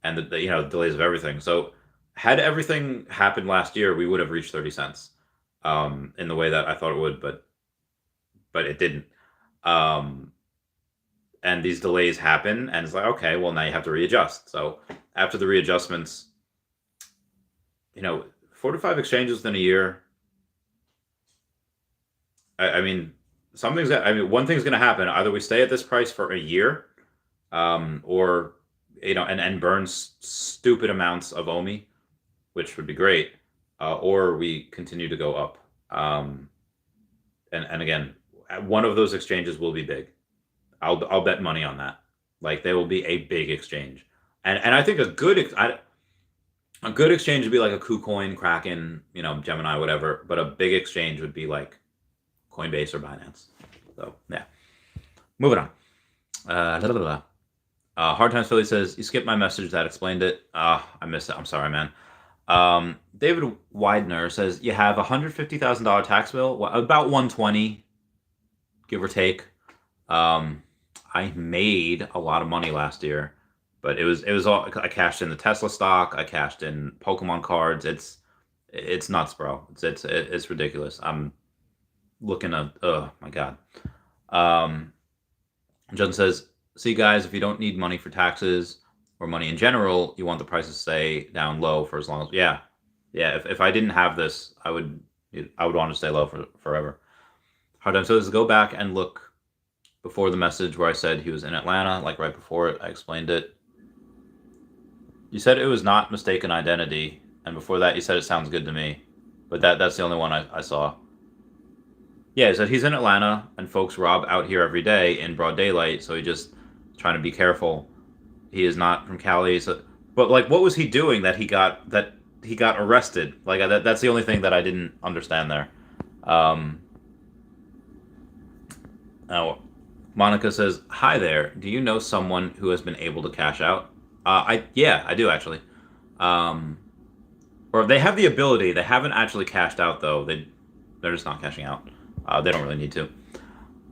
and the delays of everything. So had everything happened last year, we would have reached 30 cents in the way that I thought it would, but it didn't. And these delays happen, and it's like, okay, well, now you have to readjust. So after the readjustments, 4 to 5 exchanges within a year. I mean, one thing's going to happen. Either we stay at this price for a year, or and burn stupid amounts of OMI, which would be great, or we continue to go up. And again, one of those exchanges will be big. I'll bet money on that. Like, they will be a big exchange. And I think a good exchange would be like a KuCoin, Kraken, Gemini, whatever. But a big exchange would be like Coinbase or Binance. So yeah, moving on. Hard Times Philly says, you skipped my message that explained it. I missed it. I'm sorry, man. David Widener says, you have $150,000 tax bill, about 120, give or take. I made a lot of money last year, but it was all, I cashed in the Tesla stock. I cashed in Pokemon cards. It's nuts, bro. It's ridiculous. I'm looking at, oh my God. Justin says, see guys, if you don't need money for taxes or money in general, you want the prices to stay down low for as long as, yeah. If I didn't have this, I would want to stay low for forever. Hard Time says, go back and look before the message where I said he was in Atlanta, like right before it, I explained it. You said it was not mistaken identity, and before that you said it sounds good to me, but that's the only one I saw. Yeah, he said he's in Atlanta and folks rob out here every day in broad daylight, so he just trying to be careful. He is not from Cali, so, but like, what was he doing that he got arrested? Like that's the only thing that I didn't understand there. Now, Monica says, hi there. Do you know someone who has been able to cash out? I do actually. Or they have the ability. They haven't actually cashed out though. They're just not cashing out. They don't really need to.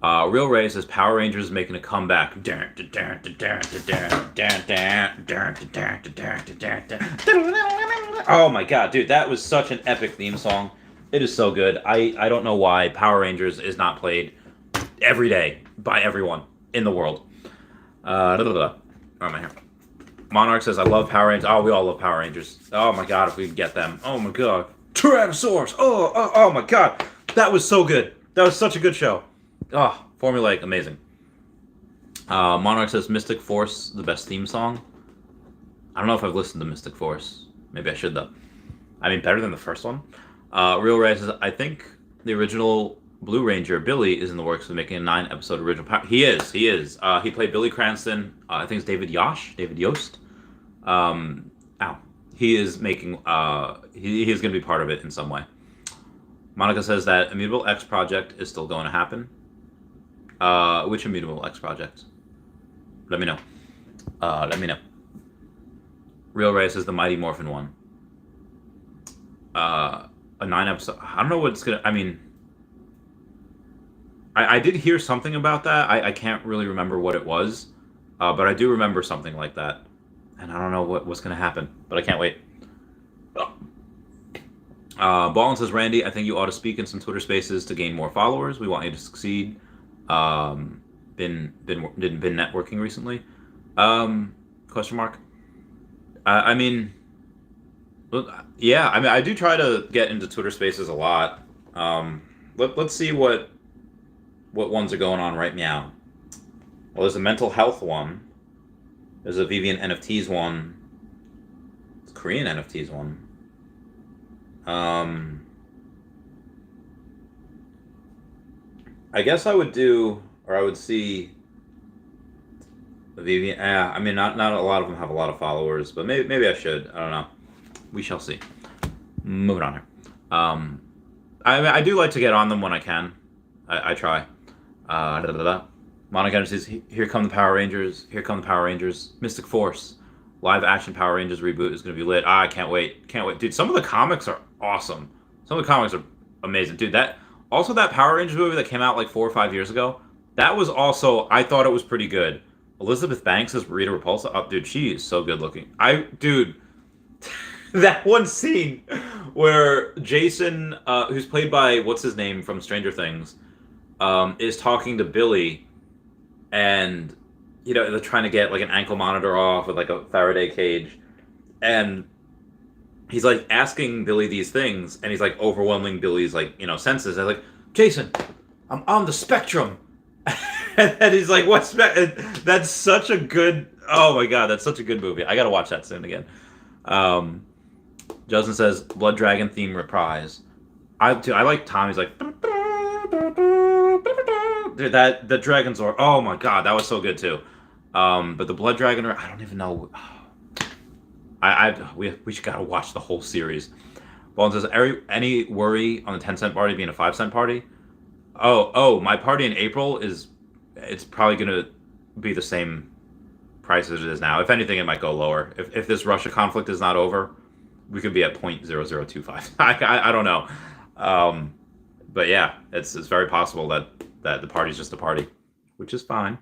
Real Ray says Power Rangers is making a comeback. Oh my God, dude, that was such an epic theme song. It is so good. I don't know why Power Rangers is not played every day by everyone in the world. Where am I here? Monarch says, I love Power Rangers. Oh, we all love Power Rangers. Oh my God, if we could get them. Oh my God. Tyrannosaurus. Oh my God. That was so good. That was such a good show. Oh, formulaic, amazing. Monarch says, Mystic Force, the best theme song. I don't know if I've listened to Mystic Force. Maybe I should, though. I mean, better than the first one. Real Ray says, I think the original Blue Ranger, Billy, is in the works of making a 9-episode original power. He is. He played Billy Cranston. I think it's David Yost. He is making, he is going to be part of it in some way. Monica says that Immutable X project is still going to happen. Which Immutable X project? Let me know. Real Ray says the Mighty Morphin one. A 9-episode. I don't know what it's gonna. I mean, I did hear something about that. I can't really remember what it was, but I do remember something like that, and I don't know what's gonna happen. But I can't wait. Ballin says, Randy, I think you ought to speak in some Twitter Spaces to gain more followers. We want you to succeed. Been networking recently? Question mark. I mean, yeah. I mean, I do try to get into Twitter Spaces a lot. Let's see what ones are going on right now. Well, there's a mental health one. There's a Vivian NFTs one. There's a Korean NFTs one. I guess I would see the Vivian. I mean, not a lot of them have a lot of followers, but maybe I should. I don't know. We shall see. Moving on here. I do like to get on them when I can. I try. Monica says, "Here come the Power Rangers. Here come the Power Rangers. Mystic Force, live action Power Rangers reboot is going to be lit. I can't wait. Dude, some of the comics are awesome. Some of the comics are amazing. Dude, that Power Rangers movie that came out like 4 or 5 years ago, that was also, I thought it was pretty good. Elizabeth Banks as Rita Repulsa. Oh, dude, she is so good looking. Dude, that one scene where Jason, who's played by, what's his name from Stranger Things, is talking to Billy, and, they're trying to get like an ankle monitor off with like a Faraday cage, and he's like asking Billy these things, and he's like overwhelming Billy's like, senses. They're like, Jason, I'm on the spectrum. And he's like, what's that's such a good, oh my God, that's such a good movie. I gotta watch that soon again. Justin says, Blood Dragon theme reprise. I like Tommy's like, dude, the Dragon's Zord, oh my God, that was so good too. But the Blood Dragon, I don't even know. We just gotta watch the whole series. Baldwin says, any worry on the 10-cent party being a 5-cent party? Oh, my party in April it's probably gonna be the same price as it is now. If anything, it might go lower. If this Russia conflict is not over, we could be at 0.0025. I don't know. But yeah, it's very possible that the party's just a party, which is fine.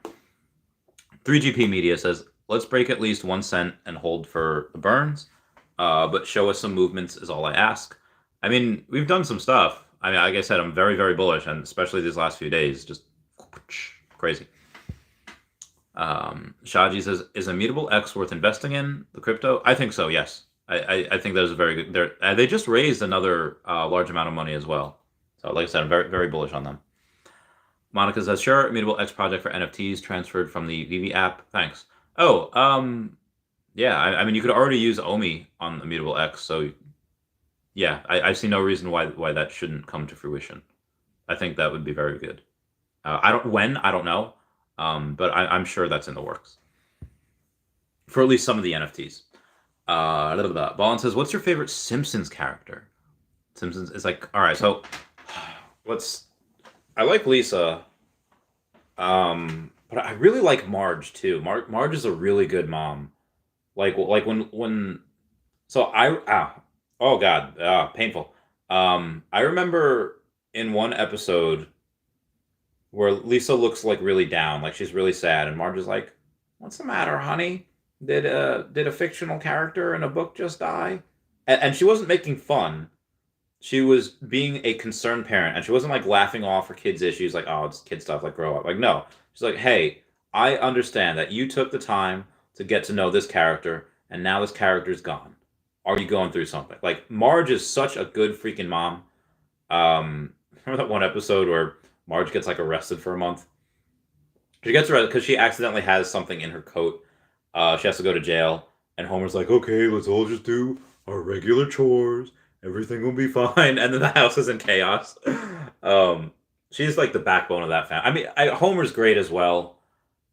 3GP Media says, let's break at least 1 cent and hold for the burns, but show us some movements is all I ask. I mean, we've done some stuff. I mean, like I said, I'm very, very bullish, and especially these last few days, just crazy. Shaji says, is Immutable X worth investing in the crypto? I think so, yes. I think those are very good. They just raised another large amount of money as well. So like I said, I'm very, very bullish on them. Monica says, sure, Immutable X project for NFTs transferred from the veve app. Thanks. Oh, yeah, I mean, you could already use Omi on Immutable X, so yeah, I see no reason why that shouldn't come to fruition. I think that would be very good. I don't know, but I'm sure that's in the works for at least some of the NFTs. Ballin says, what's your favorite Simpsons character? Simpsons is like, all right, so I like Lisa, but I really like Marge too. Marge is a really good mom. Like when so oh god, painful. I remember in one episode where Lisa looks like really down, like she's really sad, and Marge is like, "What's the matter, honey? Did a fictional character in a book just die?" And she wasn't making fun. She was being a concerned parent, and she wasn't like laughing off her kids' issues, like, "Oh, it's kid stuff, like grow up." Like, no, she's like, "Hey, I understand that you took the time to get to know this character, and now this character's gone. Are you going through something?" Like, Marge is such a good freaking mom. Remember that one episode where Marge gets like arrested for a month? She gets arrested because she accidentally has something in her coat. She has to go to jail, and Homer's like, "Okay, let's all just do our regular chores. Everything will be fine." And then the house is in chaos. She's like the backbone of that family. I mean, Homer's great as well.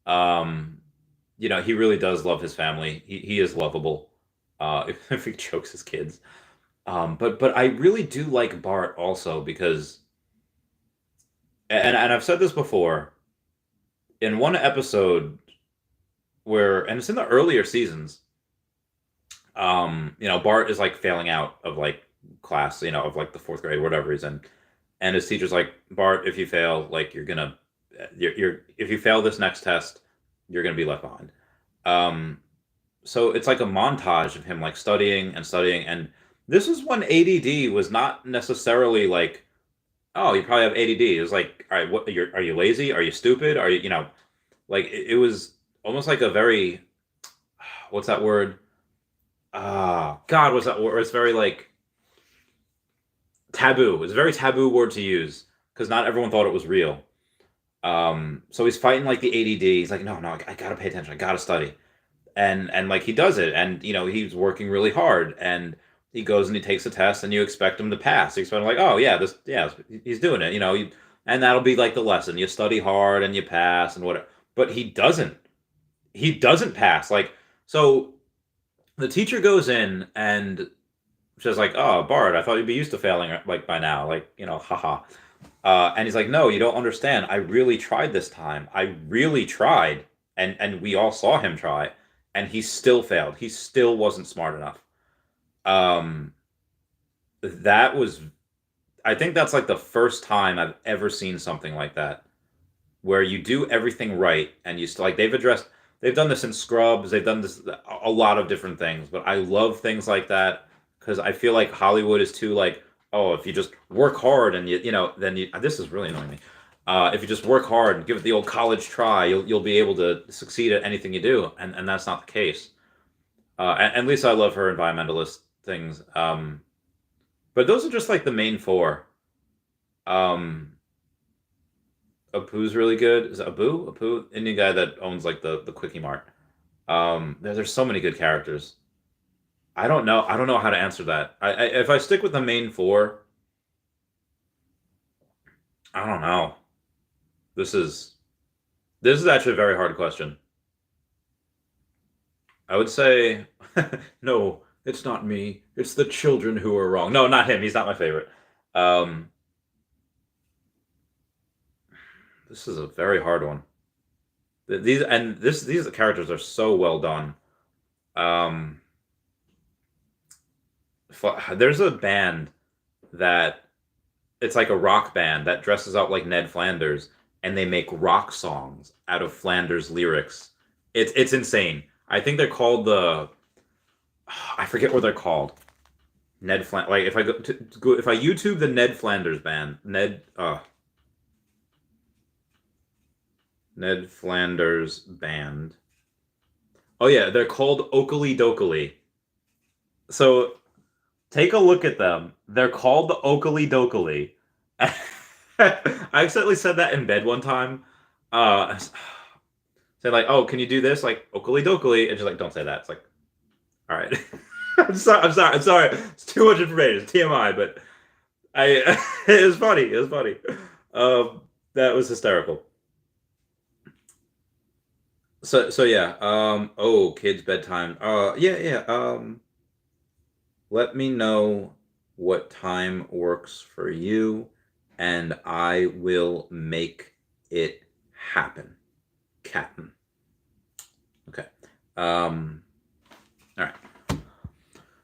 He really does love his family. He is lovable. If he chokes his kids. But I really do like Bart also because, and I've said this before, in one episode and it's in the earlier seasons, Bart is like failing out of like class, of like the 4th grade, whatever he's in, and his teacher's like, Bart, if you fail, like if you fail this next test, you're gonna be left behind. So it's like a montage of him like studying and studying, and this is when ADD was not necessarily like, oh, you probably have ADD. It was like, all right, are you lazy? Are you stupid? Are you, like it was almost like a very, what's that word? God, what's that word? It's very like taboo. It's a very taboo word to use because not everyone thought it was real. So he's fighting like the ADD. He's like, no, I gotta pay attention. I gotta study. And like he does it, and he's working really hard, and he goes and he takes a test, and you expect him to pass. You expect him like, oh yeah, he's doing it, and that'll be like the lesson. You study hard and you pass and whatever. But he doesn't. He doesn't pass. Like, so the teacher goes in and says like, oh, Bart, I thought you'd be used to failing like by now, like, haha. And he's like, no, you don't understand. I really tried this time. I really tried, and we all saw him try. And he still failed. He still wasn't smart enough. I think that's like the first time I've ever seen something like that, where you do everything right and you still, like, they've done this in Scrubs, they've done this a lot of different things, but I love things like that because I feel like Hollywood is too like, oh, if you just work hard and this is really annoying me. If you just work hard and give it the old college try, you'll be able to succeed at anything you do, and that's not the case. And Lisa, I love her environmentalist things, but those are just like the main 4. Apu's really good. Is it Apu? Indian guy that owns like the Quickie Mart. There's so many good characters. I don't know how to answer that. If I stick with the main 4, I don't know. This is actually a very hard question. I would say, no, it's not me. It's the children who are wrong. No, not him. He's not my favorite. This is a very hard one. These characters are so well done. There's a band that it's like a rock band that dresses up like Ned Flanders, and they make rock songs out of Flanders lyrics. It's insane. I think they're called I forget what they're called. Ned Flanders. Like if I YouTube the Ned Flanders band, Ned Flanders band. Oh yeah, they're called Oakley Dokley. So take a look at them. They're called the Oakley Dokley. I accidentally said that in bed one time. Say like, oh, can you do this? Like Oakley Dokley, and she's like, don't say that. It's like, all right. I'm sorry. It's too much information. It's TMI, but it was funny. It was funny. That was hysterical. So yeah. Kids bedtime. Yeah. Let me know what time works for you, and I will make it happen. Captain. Okay. All right.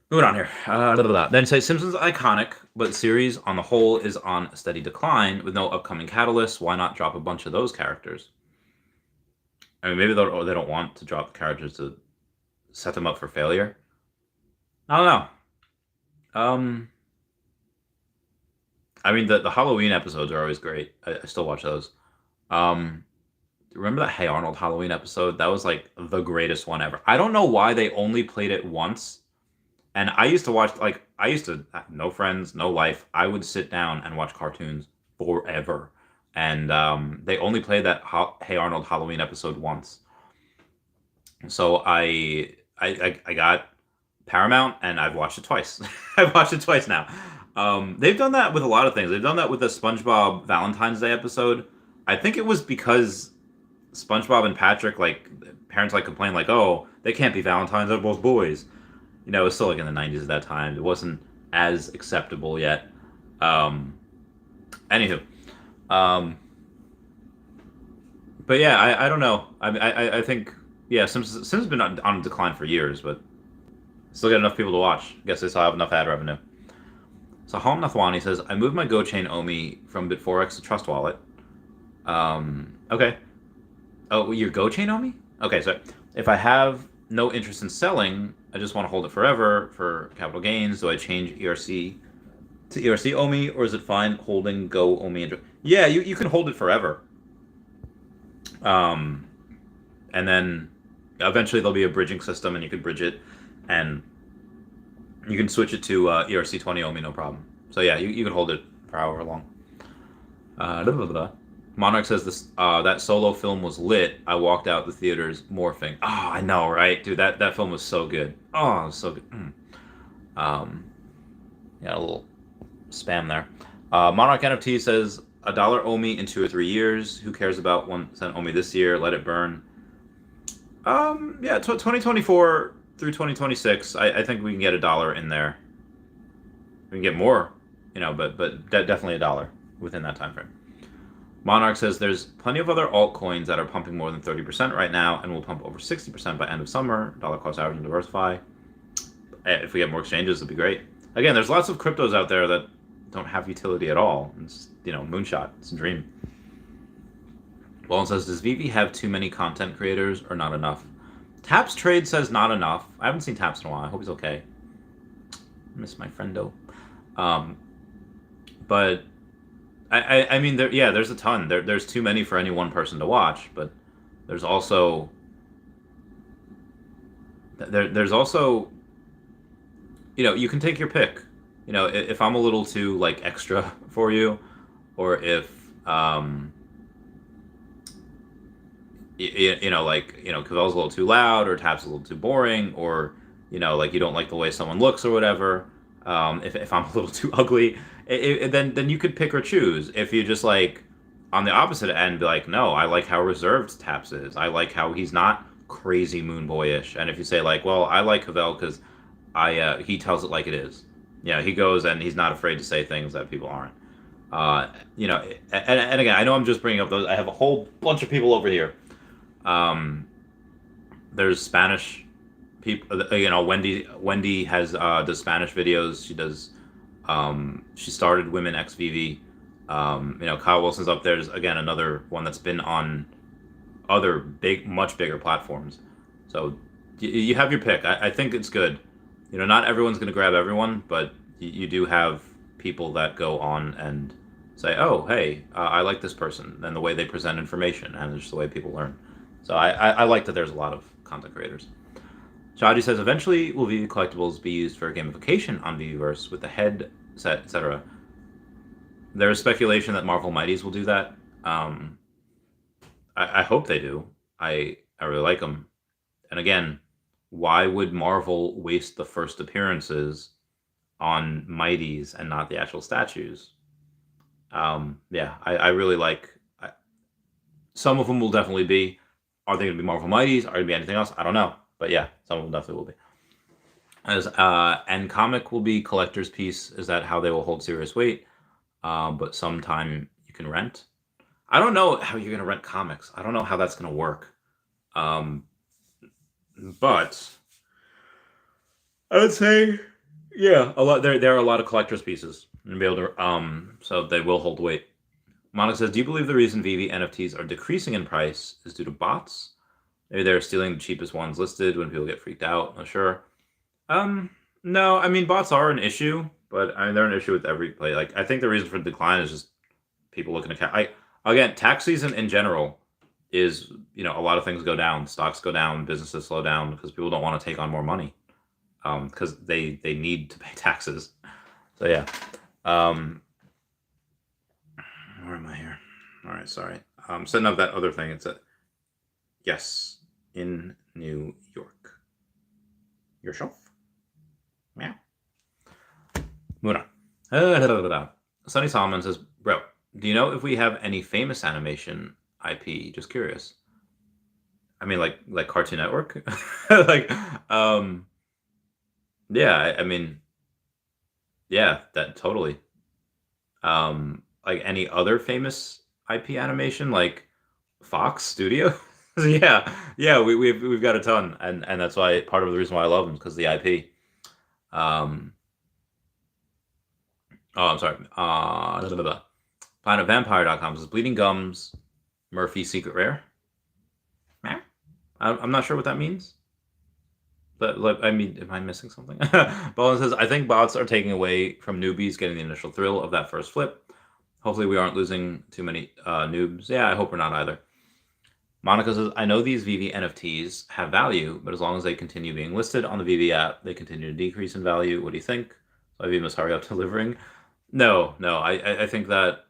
Moving on here. Then say Simpsons iconic, but series on the whole is on a steady decline with no upcoming catalysts. Why not drop a bunch of those characters? I mean, maybe they don't want to drop the characters to set them up for failure. I don't know. I mean, the Halloween episodes are always great. I still watch those. Remember that Hey Arnold Halloween episode? That was like the greatest one ever. I don't know why they only played it once. And I used to watch, no friends, no life. I would sit down and watch cartoons forever. And they only played that Hey Arnold Halloween episode once. So I got Paramount, and I've watched it twice. I've watched it twice now. They've done that with a lot of things. They've done that with the SpongeBob Valentine's Day episode. I think it was because SpongeBob and Patrick, parents complained oh, they can't be Valentines, they're both boys. It was still in the 90s at that time. It wasn't as acceptable yet. Anywho. But yeah, I don't know. I think, yeah, Simpsons has been on decline for years, but still get enough people to watch. I guess they still have enough ad revenue. So Hom Nathwani says, I moved my GoChain OMI from Bit4x to Trust Wallet. Okay. Oh, your GoChain OMI? Okay, so if I have no interest in selling, I just want to hold it forever for capital gains. Do I change ERC to ERC OMI, or is it fine holding Go OMI? Yeah, you can hold it forever. And then eventually there'll be a bridging system, and you can bridge it, and you can switch it to ERC20 OMI, no problem. So yeah, you can hold it for however long. Monarch says this that Solo film was lit. I walked out the theaters morphing. Oh, I know, right? Dude, that film was so good. Oh, it was so good. Yeah, a little spam there. Monarch NFT says $1 OMI in 2 or 3 years. Who cares about 1 cent OMI this year? Let it burn. Yeah, 2024 through 2026. I think we can get $1 in there. We can get more, but definitely $1 within that time frame. Monarch says there's plenty of other altcoins that are pumping more than 30% right now and will pump over 60% by end of summer. Dollar cost average and diversify. If we get more exchanges, it'd be great. Again, there's lots of cryptos out there that don't have utility at all. It's, moonshot. It's a dream. Willson says, does veve have too many content creators or not enough? Taps Trade says not enough. I haven't seen Taps in a while. I hope he's okay. I miss my friendo. But I mean, there's a ton. There's too many for any one person to watch, but there's also you can take your pick. If I'm a little too extra for you, or if Cavelle's a little too loud, or Tap's a little too boring, or you don't like the way someone looks or whatever. If I'm a little too ugly, then you could pick or choose. If you just on the opposite end, be like, no, I like how reserved Taps is. I like how he's not crazy moon boyish. And if you say like, well, I like Havel because he tells it like it is. He goes and he's not afraid to say things that people aren't. And again, I know I'm just bringing up those. I have a whole bunch of people over here. There's Spanish people. Wendy has does Spanish videos. She does. She started Women X VV. Kyle Wilson's up there. There's again another one that's been on other much bigger platforms. So you have your pick. I think it's good. Not everyone's going to grab everyone, but you do have people that go on and say, oh, hey, I like this person, and the way they present information, and just the way people learn. So I like that there's a lot of content creators. Shaji says, eventually will VV collectibles be used for gamification on VVverse with the headset, etc. There is speculation that Marvel Mighties will do that. I hope they do. I really like them. And again, why would Marvel waste the first appearances on Mighties and not the actual statues? I really like. Some of them will definitely be. Are they going to be Marvel Mighties? Are they going to be anything else? I don't know. But yeah, some of them definitely will be. And comic will be collector's piece. Is that how they will hold serious weight? But sometime you can rent. I don't know how you're going to rent comics. I don't know how that's going to work. But I would say, yeah, a lot. There are a lot of collector's pieces and be able to. So they will hold weight. Monica says, do you believe the reason VV NFTs are decreasing in price is due to bots? Maybe they're stealing the cheapest ones listed when people get freaked out. Not sure. No, I mean bots are an issue, but they're an issue with every play. Like I think the reason for the decline is just people looking to again, tax season in general is a lot of things go down, stocks go down, businesses slow down because people don't want to take on more money, because they need to pay taxes. So yeah. Where am I here? All right, sorry. Setting up that other thing. It's yes, in New York. Your shelf. Meow. Moving on. Sunny Solomon says, bro, do you know if we have any famous animation IP? Just curious. I mean, like Cartoon Network? Yeah, I mean, yeah, that totally. Like any other famous IP animation, like Fox Studio? yeah, we've got a ton, and that's why part of the reason why I love them, because the IP. I'm sorry. PlanetVampire.com says Bleeding Gums, Murphy Secret Rare. I'm not sure what that means. But I mean, am I missing something? Bowen says, I think bots are taking away from newbies getting the initial thrill of that first flip. Hopefully we aren't losing too many noobs. Yeah, I hope we're not either. Monica says, I know these VV NFTs have value, but as long as they continue being listed on the VV app, they continue to decrease in value. What do you think? So VV must hurry up delivering. No. I think that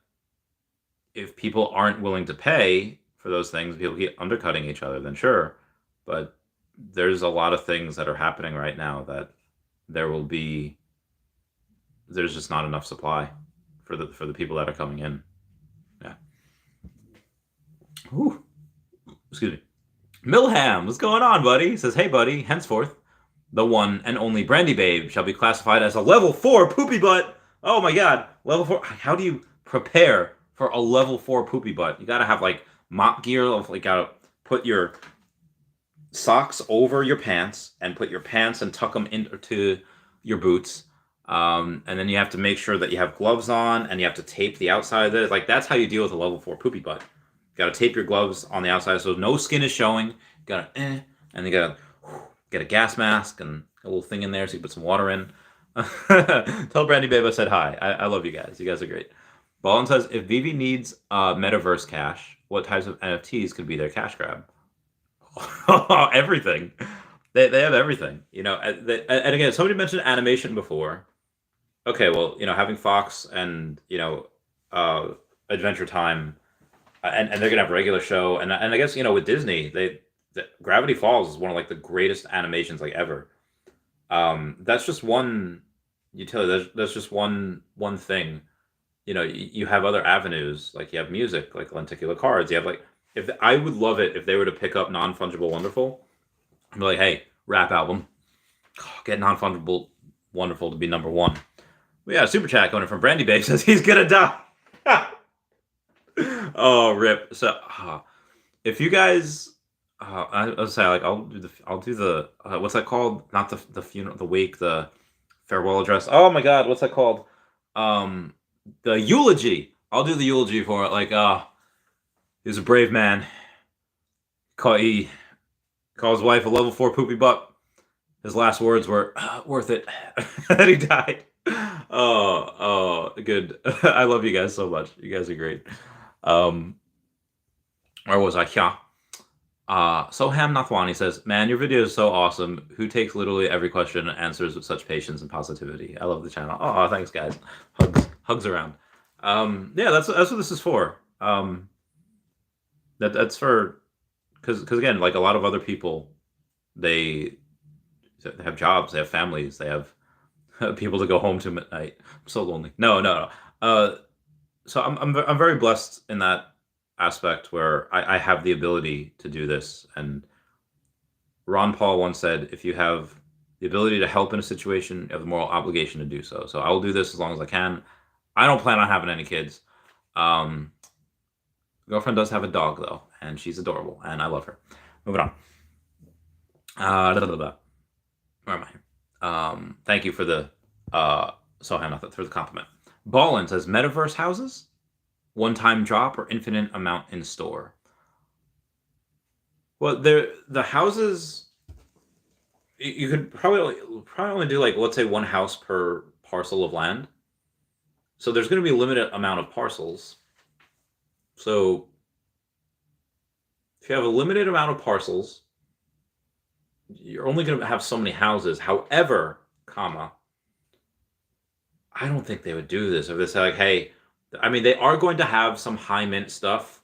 if people aren't willing to pay for those things, people keep undercutting each other, then sure. But there's a lot of things that are happening right now that there's just not enough supply for the people that are coming in. Yeah. Ooh. Excuse me. Milham, what's going on, buddy? He says, hey, buddy, henceforth, the one and only Brandy Babe shall be classified as a level 4 poopy butt. Oh my god, level 4. How do you prepare for a level 4 poopy butt? You gotta have like mop gear, gotta put your socks over your pants and put your pants and tuck them into your boots. And then you have to make sure that you have gloves on and you have to tape the outside of it. Like that's how you deal with a level 4 poopy butt. You gotta tape your gloves on the outside so no skin is showing. You gotta and you gotta get a gas mask and a little thing in there so you put some water in. Tell Brandy Babe I said hi. I love you guys. You guys are great. Ballin says, if VV needs metaverse cash, what types of NFTs could be their cash grab? Everything. They have everything. And again, somebody mentioned animation before. Okay, well, having Fox and Adventure Time, and they're gonna have a regular show, and I guess with Disney, Gravity Falls is one of like the greatest animations like ever. That's just one utility. That's just one thing. You have other avenues, like you have music, like lenticular cards. You have I would love it if they were to pick up Non-Fungible Wonderful I'm like, hey, rap album, get non-fungible, wonderful to be number one. We got a super chat going from Brandy Babe says he's gonna die. Oh, rip. So, if you guys, I'll say like I'll do the what's that called? Not the funeral, the wake, the farewell address. Oh my God, what's that called? The eulogy. I'll do the eulogy for it. Like, he's a brave man. He called his wife a level 4 poopy butt. His last words were worth it. And he died. Oh, good. I love you guys so much. You guys are great. Where was I? Yeah. Soham Nathwani says, man, your video is so awesome. Who takes literally every question and answers with such patience and positivity? I love the channel. Oh, thanks, guys. Hugs around. Yeah, that's what this is for. That's for, because again, like a lot of other people, they have jobs, they have families, they have people to go home to at night. I'm so lonely. No. So I'm very blessed in that aspect where I have the ability to do this. And Ron Paul once said, if you have the ability to help in a situation, you have the moral obligation to do so. So I will do this as long as I can. I don't plan on having any kids. Girlfriend does have a dog though, and she's adorable, and I love her. Moving on. Where am I? Thank you for the Sohan for the compliment. Ballin says metaverse houses, one-time drop or infinite amount in store. Well, the houses you could probably only do like, let's say, one house per parcel of land. So there's going to be a limited amount of parcels. So if you have a limited amount of parcels, you're only going to have so many houses. However, I don't think they would do this if they say like, hey, I mean, they are going to have some high mint stuff,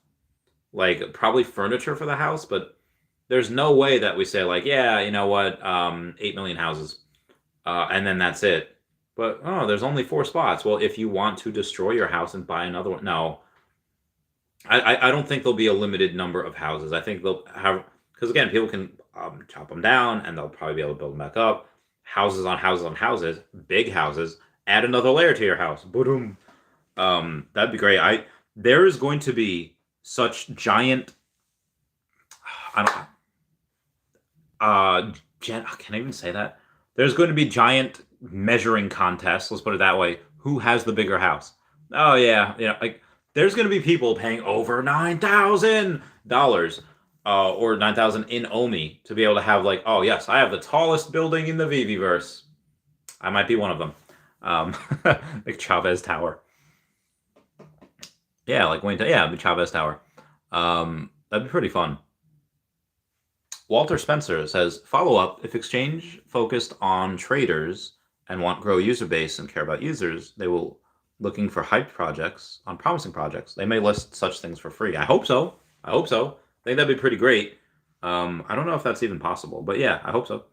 like probably furniture for the house, but there's no way that we say like, yeah, you know what, 8 million houses, and then that's it. But there's only 4 spots. Well, if you want to destroy your house and buy another one, no. I don't think there'll be a limited number of houses. I think they'll have, because again, people can chop them down and they'll probably be able to build them back up. Houses on houses on houses, big houses. Add another layer to your house. Boom. That'd be great. There is going to be such giant. Can I even say that? There's going to be giant measuring contests. Let's put it that way. Who has the bigger house? Oh yeah, like. There's going to be people paying over $9,000 or $9,000 in Omi to be able to have like, oh yes, I have the tallest building in the Veveverse. I might be one of them, like Chavez Tower. Yeah, like Wayne. Yeah, the Chavez Tower. That'd be pretty fun. Walter Spencer says, follow up: if exchange focused on traders and want grow user base and care about users, they will. Looking for hyped projects on promising projects. They may list such things for free. I hope so. I think that'd be pretty great. I don't know if that's even possible, but yeah, I hope so.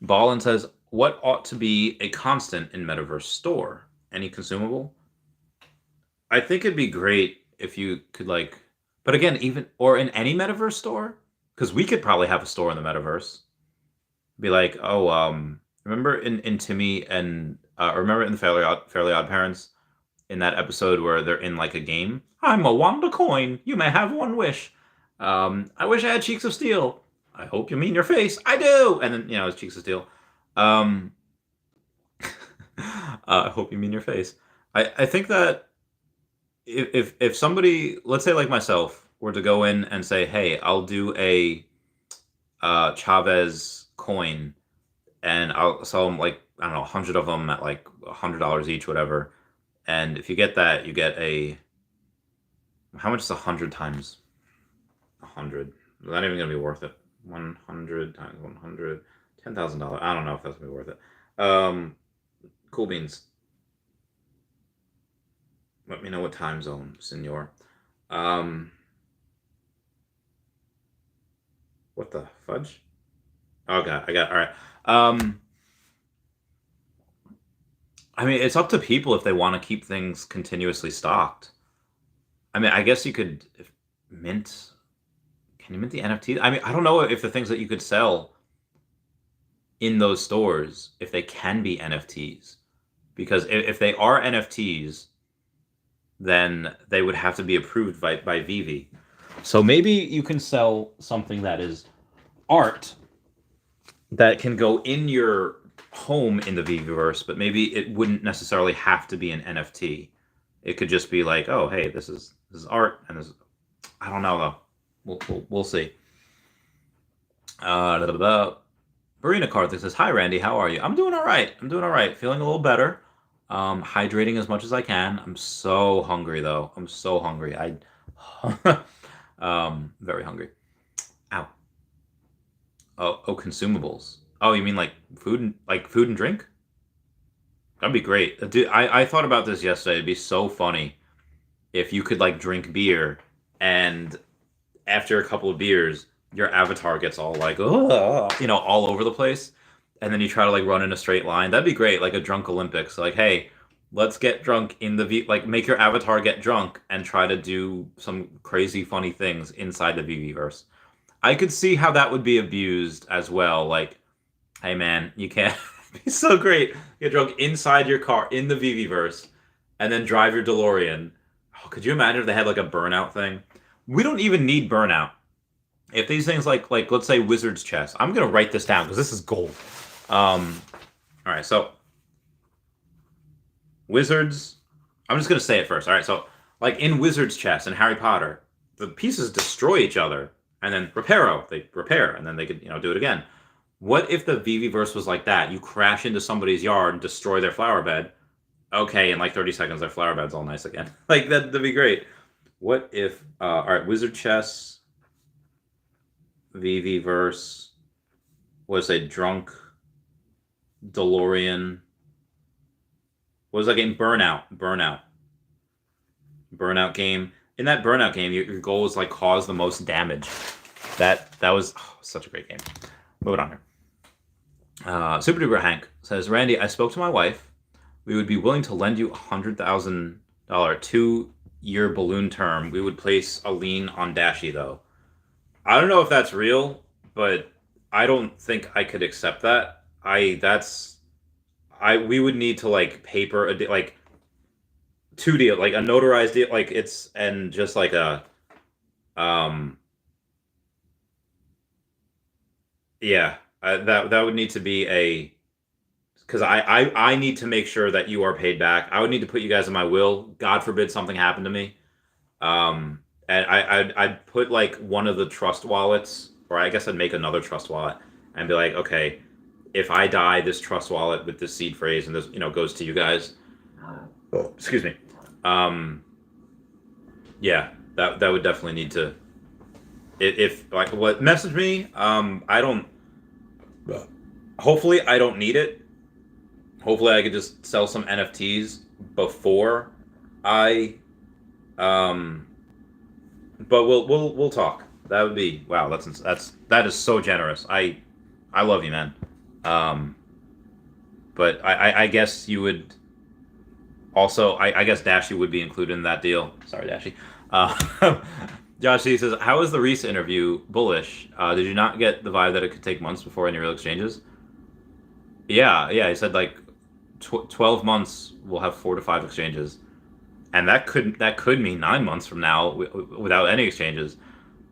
Ballin says, what ought to be a constant in Metaverse Store? Any consumable? I think it'd be great if you could like, but again, even, or in any Metaverse Store, because we could probably have a store in the Metaverse. Be like, remember in Timmy and remember in the Fairly Odd Parents, in that episode where they're in like a game? I'm a Wanda coin. You may have one wish. I wish I had cheeks of steel. I hope you mean your face. I do. And then it's cheeks of steel. I hope you mean your face. I think that if somebody, let's say like myself, were to go in and say, hey, I'll do a Chavez coin, and I'll sell them like, I don't know, 100 of them at like $100 each, whatever. And if you get that, you get how much is 100 times 100? Not even gonna be worth it. 100 times 100, $10,000. I don't know if that's gonna be worth it. Cool beans. Let me know what time zone, senor. What the fudge? Oh god, I got all right. I mean, it's up to people if they want to keep things continuously stocked. I mean, I guess you could mint. Can you mint the NFTs? I mean, I don't know if the things that you could sell in those stores, if they can be NFTs. Because if they are NFTs, then they would have to be approved by veve. So maybe you can sell something that is art that can go in your home in the veveverse, but maybe it wouldn't necessarily have to be an NFT. It could just be like, oh, hey, this is art, and this. I don't know though. We'll see. Barina Carthage says, "Hi Randy, how are you? I'm doing all right. Feeling a little better. Hydrating as much as I can. I'm so hungry though. I'm so hungry. Very hungry. Ow. Oh, consumables. Oh, you mean like food and drink? That'd be great. Dude, I thought about this yesterday. It'd be so funny if you could like drink beer, and after a couple of beers, your avatar gets all like, oh, all over the place, and then you try to like run in a straight line. That'd be great, like a drunk Olympics. Like, hey, let's get drunk in the like make your avatar get drunk and try to do some crazy funny things inside the veveverse. I could see how that would be abused as well. Like, hey man, you can't be so great. Get drunk inside your car in the veveverse, and then drive your DeLorean. Oh, could you imagine if they had like a burnout thing? We don't even need burnout. If these things like let's say Wizard's Chess, I'm gonna write this down because this is gold. All right, so Wizards. I'm just gonna say it first. All right, so like in Wizard's Chess and Harry Potter, the pieces destroy each other, and then they repair, and then they could do it again. What if the veveverse was like that? You crash into somebody's yard and destroy their flower bed. Okay, in like 30 seconds, their flower bed's all nice again. Like that'd be great. What if? All right, Wizard Chess, veveverse, was a drunk DeLorean. What was that game? Burnout game. In that Burnout game, your goal is like cause the most damage. That was such a great game. Moving on here. Super Duper Hank says, Randy, I spoke to my wife. We would be willing to lend you $100,000 2-year balloon term. We would place a lien on Dashy though. I don't know if that's real, but I don't think I could accept that. We would need to like paper a like 2 deal, like a notarized deal, like it's and just like a yeah, that would need to be a because I need to make sure that you are paid back. I would need to put you guys in my will. God forbid something happened to me. And I'd put like one of the trust wallets, or I guess I'd make another trust wallet and be like, okay, if I die, this trust wallet with this seed phrase and this goes to you guys. Oh, excuse me. Yeah, that would definitely need to. If like what message me, I don't. Hopefully, I don't need it. Hopefully, I could just sell some NFTs before I. But we'll talk. That would be wow. That is so generous. I love you, man. But I guess you would. Also, I guess Dashy would be included in that deal. Sorry, Dashy. Josh, he says, how is the Rhys interview bullish? Did you not get the vibe that it could take months before any real exchanges? Yeah. He said like 12 months we'll have 4 to 5 exchanges, and that could mean 9 months from now without any exchanges.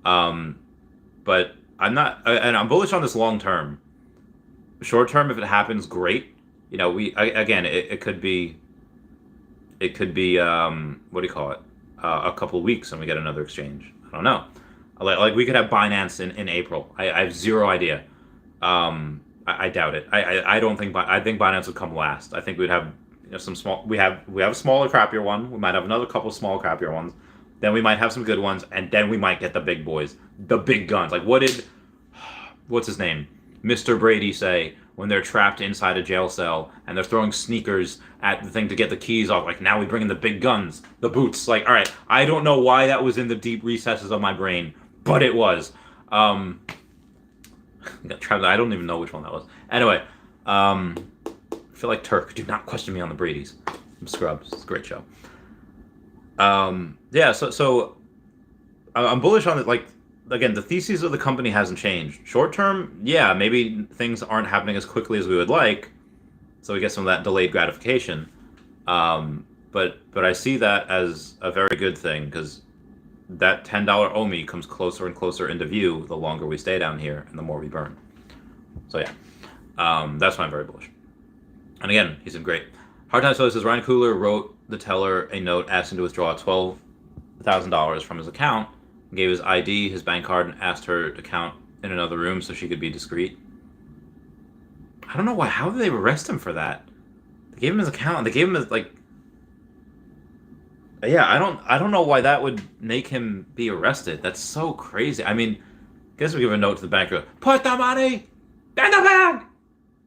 But I'm not, and I'm bullish on this long term. Short term, if it happens, great. It could be. It could be what do you call it? A couple of weeks and we get another exchange. I don't know. Like we could have Binance in April. I have zero idea. I doubt it. I don't think. I think Binance would come last. I think we'd have some small. We have a smaller, crappier one. We might have another couple of small, crappier ones. Then we might have some good ones, and then we might get the big boys, the big guns. Like what's his name, Mr. Brady say when they're trapped inside a jail cell and they're throwing sneakers at the thing to get the keys off? Like, now we bring in the big guns, the boots. Like, all right, I don't know why that was in the deep recesses of my brain, but it was. I don't even know which one that was. Anyway, I feel like Turk. Do not question me on the Bradys. I'm Scrubs. It's a great show. Yeah, so I'm bullish on it. Like, again, the thesis of the company hasn't changed. Short term, yeah, maybe things aren't happening as quickly as we would like, so we get some of that delayed gratification. But I see that as a very good thing because that $10 OMI comes closer and closer into view the longer we stay down here and the more we burn. So yeah, that's why I'm very bullish. And again, he's been great. Hard Time Story says Ryan Coogler wrote the teller a note asking to withdraw $12,000 from his account, gave his ID, his bank card, and asked her to count in another room so she could be discreet. I don't know why. How did they arrest him for that? They gave him his account. They gave him his like. Yeah, I don't know why that would make him be arrested. That's so crazy. I mean, I guess we give a note to the banker. Put the money in the bag.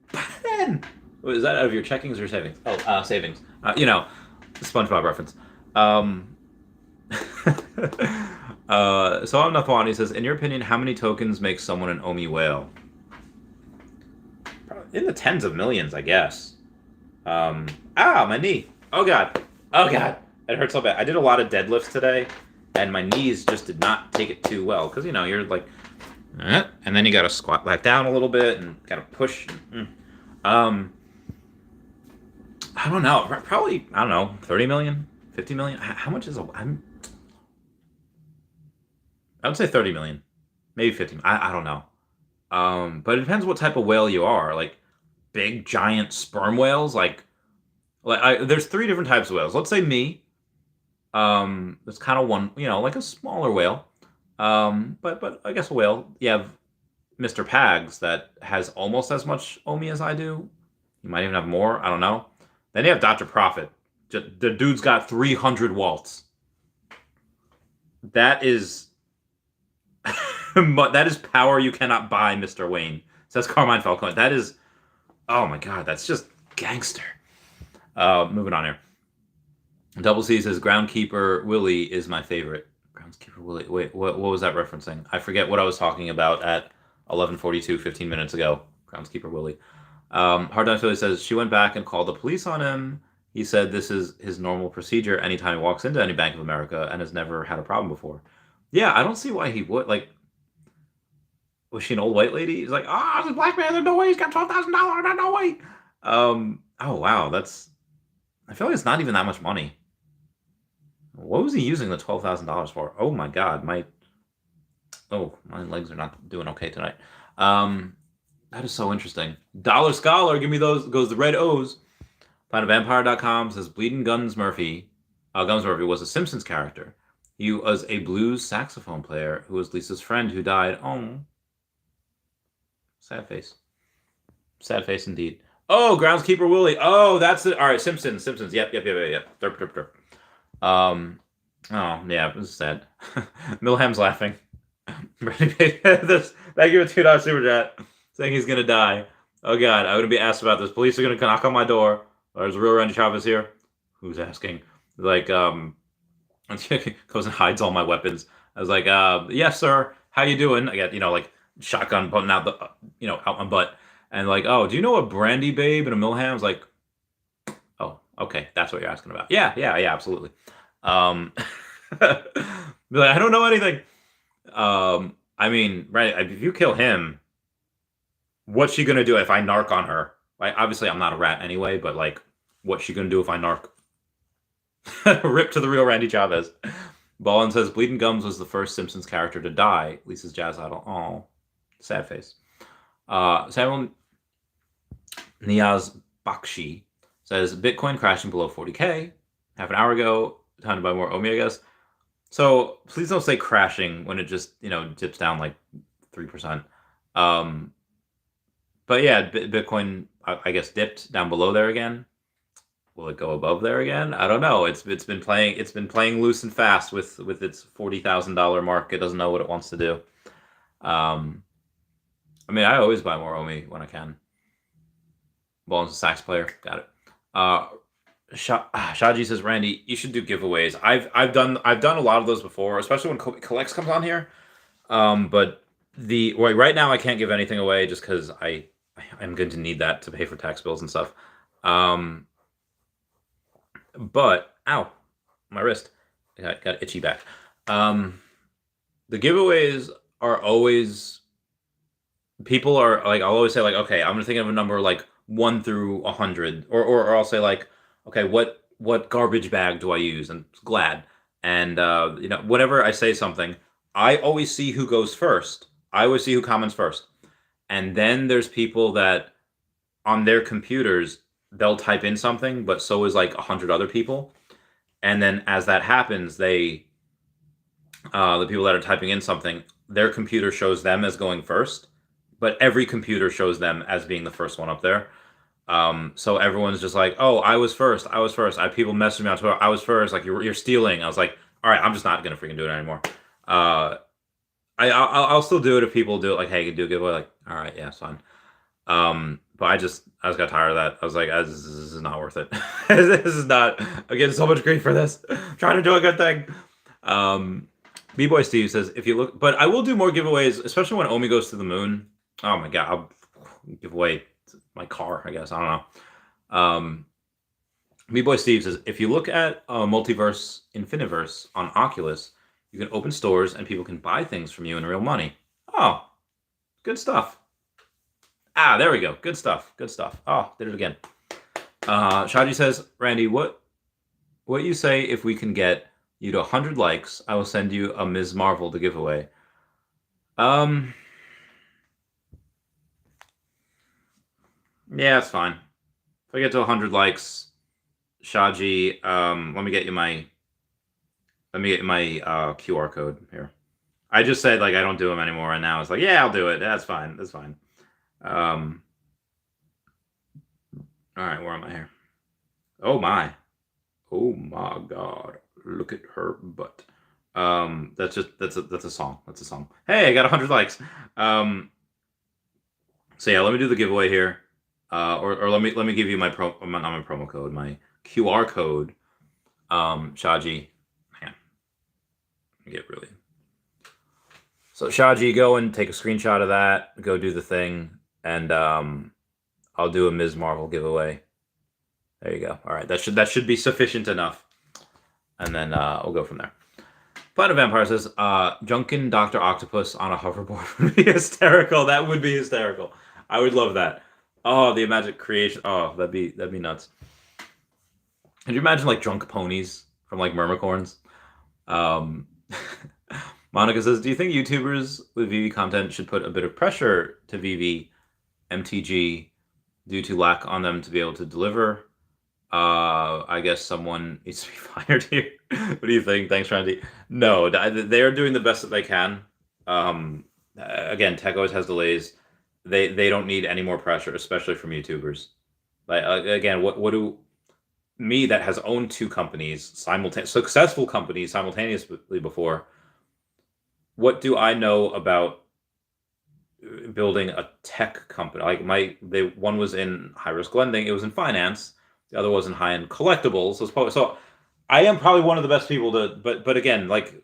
Put it in. Is that out of your checkings or savings? Oh, savings. SpongeBob reference. So I'm Nathwani says, in your opinion, how many tokens make someone an Omi whale? In the tens of millions, I guess. My knee. Oh god. It hurts so bad. I did a lot of deadlifts today, and my knees just did not take it too well. Because, you're like, and then you got to squat back down a little bit and got to push. I don't know. Probably, 30 million, 50 million. How much is I would say 30 million, maybe 50. I don't know. But it depends what type of whale you are. Like big, giant sperm whales. There's 3 different types of whales. Let's say me. It's kind of one, like a smaller whale. But I guess a whale. You have Mr. Pags that has almost as much Omi as I do. You might even have more. I don't know. Then you have Dr. Profit. The dude's got 300 waltz. That is that is power you cannot buy, Mr. Wayne. Says Carmine Falcone. That is, oh my god, that's just gangster. Moving on here. Double C says Groundkeeper Willie is my favorite. Groundskeeper Willie. Wait, what was that referencing? I forget what I was talking about at 11:42, 15 minutes ago. Groundskeeper Willie. Hard Time Philly says she went back and called the police on him. He said this is his normal procedure anytime he walks into any Bank of America and has never had a problem before. Yeah, I don't see why he would. Like, was she an old white lady? He's like, it's a black man. There's no way he's got $12,000. No way. Oh wow, I feel like it's not even that much money. What was he using the $12,000 for? Oh my god, my legs are not doing okay tonight. That is so interesting. Dollar Scholar, give me those. Goes the red O's. PlanetVampire.com says Bleeding Guns Murphy was a Simpsons character. He was a blues saxophone player who was Lisa's friend who died. Oh, sad face. Sad face indeed. Oh, Groundskeeper Willie. Oh, that's it. All right, Simpsons. Yep. Derp. Oh, yeah, it was sad. Milham's laughing. Thank you for $2 super chat saying he's going to die. Oh, God, I'm going to be asked about this. Police are going to knock on my door. There's a real Randy Chavez here. Who's asking? Like, goes and hides all my weapons. I was like, yes, sir. How you doing? I got, like, shotgun putting out the, out my butt. And like, oh, do you know a Brandy Babe and a Milham's? Like, oh, okay, that's what you're asking about. Yeah, absolutely. Be like, I don't know anything. I mean, right, if you kill him, what's she gonna do if I narc on her? Like, obviously, I'm not a rat anyway, but like, what's she gonna do if I narc? Rip to the real Randy Chavez. Ballin says Bleeding Gums was the first Simpsons character to die. Lisa's jazz idol. Oh, sad face. Samuel Niaz Bakshi says Bitcoin crashing below 40K half an hour ago. Time to buy more Omi, I guess. So please don't say crashing when it just dips down like 3%. But yeah, Bitcoin I guess dipped down below there again. Will it go above there again? I don't know. It's been playing loose and fast with its $40,000 mark. It doesn't know what it wants to do. I mean, I always buy more Omi when I can. Ball's a sax player. Got it. Shaji says, Randy, you should do giveaways. I've done a lot of those before, especially when Collects comes on here. But right now I can't give anything away just because I'm going to need that to pay for tax bills and stuff. But ow, my wrist got itchy back. The giveaways are always people are like, I'll always say like, okay, I'm gonna think of a number like 1 through 100, or I'll say like, okay, what garbage bag do I use? And glad, and whenever I say something, I always see who goes first. I always see who comments first, and then there's people that on their computers they'll type in something, but so is like 100 other people, and then as that happens, the people that are typing in something, their computer shows them as going first, but every computer shows them as being the first one up there. So everyone's just like, "Oh, I was first. I was first." I have people messaging me on Twitter, "I was first. Like you're stealing." I was like, "All right, I'm just not gonna freaking do it anymore." I'll still do it if people do it. Like, "Hey, you do a giveaway." Like, all right, yeah, it's fine. But I just got tired of that. I was like, this is not worth it. This is not. I'm getting so much grief for this. I'm trying to do a good thing. B-Boy Steve says, if you look, but I will do more giveaways, especially when Omi goes to the moon. Oh my God, I'll give away my car, I guess. I don't know. B-Boy Steve says, if you look at Multiverse Infiniverse on Oculus, you can open stores and people can buy things from you in real money. Oh, good stuff. Ah, there we go. Good stuff. Good stuff. Oh, did it again. Shaji says, Randy, what you say if we can get you to 100 likes, I will send you a Ms. Marvel to give away. Yeah, it's fine. If I get to 100 likes, Shaji, let me get you my QR code here. I just said like I don't do them anymore, and now it's like, yeah, I'll do it. That's fine. That's fine. All right, where am I here? Oh my God, look at her butt. That's a song. That's a song. Hey, I got 100 likes. So yeah, let me do the giveaway here. Or let me give you my promo code, my QR code. Shaji, hang on. Get really. So Shaji, go and take a screenshot of that. Go do the thing, and I'll do a Ms. Marvel giveaway. There you go. All right, that should be sufficient enough, and then we'll go from there. Planet Vampire says, Junkin Dr. Octopus on a hoverboard would be hysterical. That would be hysterical. I would love that. Oh, the magic creation. Oh, that'd be nuts. Could you imagine like drunk ponies from like Mermicorns? Monica says, do you think YouTubers with VV content should put a bit of pressure to VV MTG due to lack on them to be able to deliver? I guess someone needs to be fired here. What do you think? Thanks, Randy. No, they're doing the best that they can. Again, tech always has delays. They don't need any more pressure, especially from YouTubers. Like again, what do me that has owned two companies successful companies simultaneously before? What do I know about building a tech company? Like one was in high risk lending, it was in finance. The other was in high end collectibles. So I am probably one of the best people to, but again, like,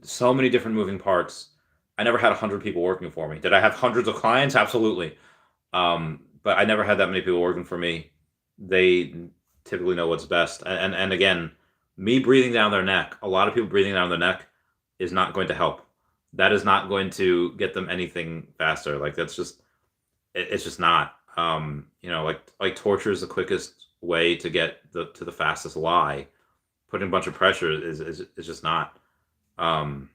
so many different moving parts. I never had 100 people working for me. Did I have hundreds of clients? Absolutely. But I never had that many people working for me. They typically know what's best. And again, me breathing down their neck, a lot of people breathing down their neck is not going to help. That is not going to get them anything faster. Like it's just not. Like torture is the quickest way to get to the fastest lie. Putting a bunch of pressure is just not. Also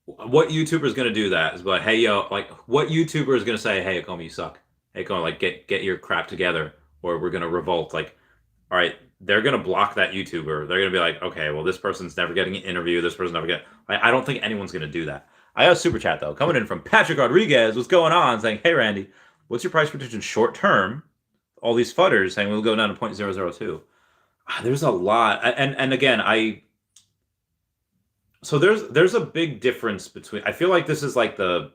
what YouTuber is going to do that is like, hey, yo, like what YouTuber is going to say, hey, Ecomis, you suck. Hey, Ecomis, like get your crap together or we're going to revolt. Like, all right, they're going to block that YouTuber. They're going to be like, okay, well, this person's never getting an interview. This person's never getting, I don't think anyone's going to do that. I have a super chat though, coming in from Patrick Rodriguez. What's going on? Saying, hey, Randy, what's your price prediction short term? All these fudders saying we'll go down to 0.002. There's a lot. And again, so there's a big difference between, I feel like this is like the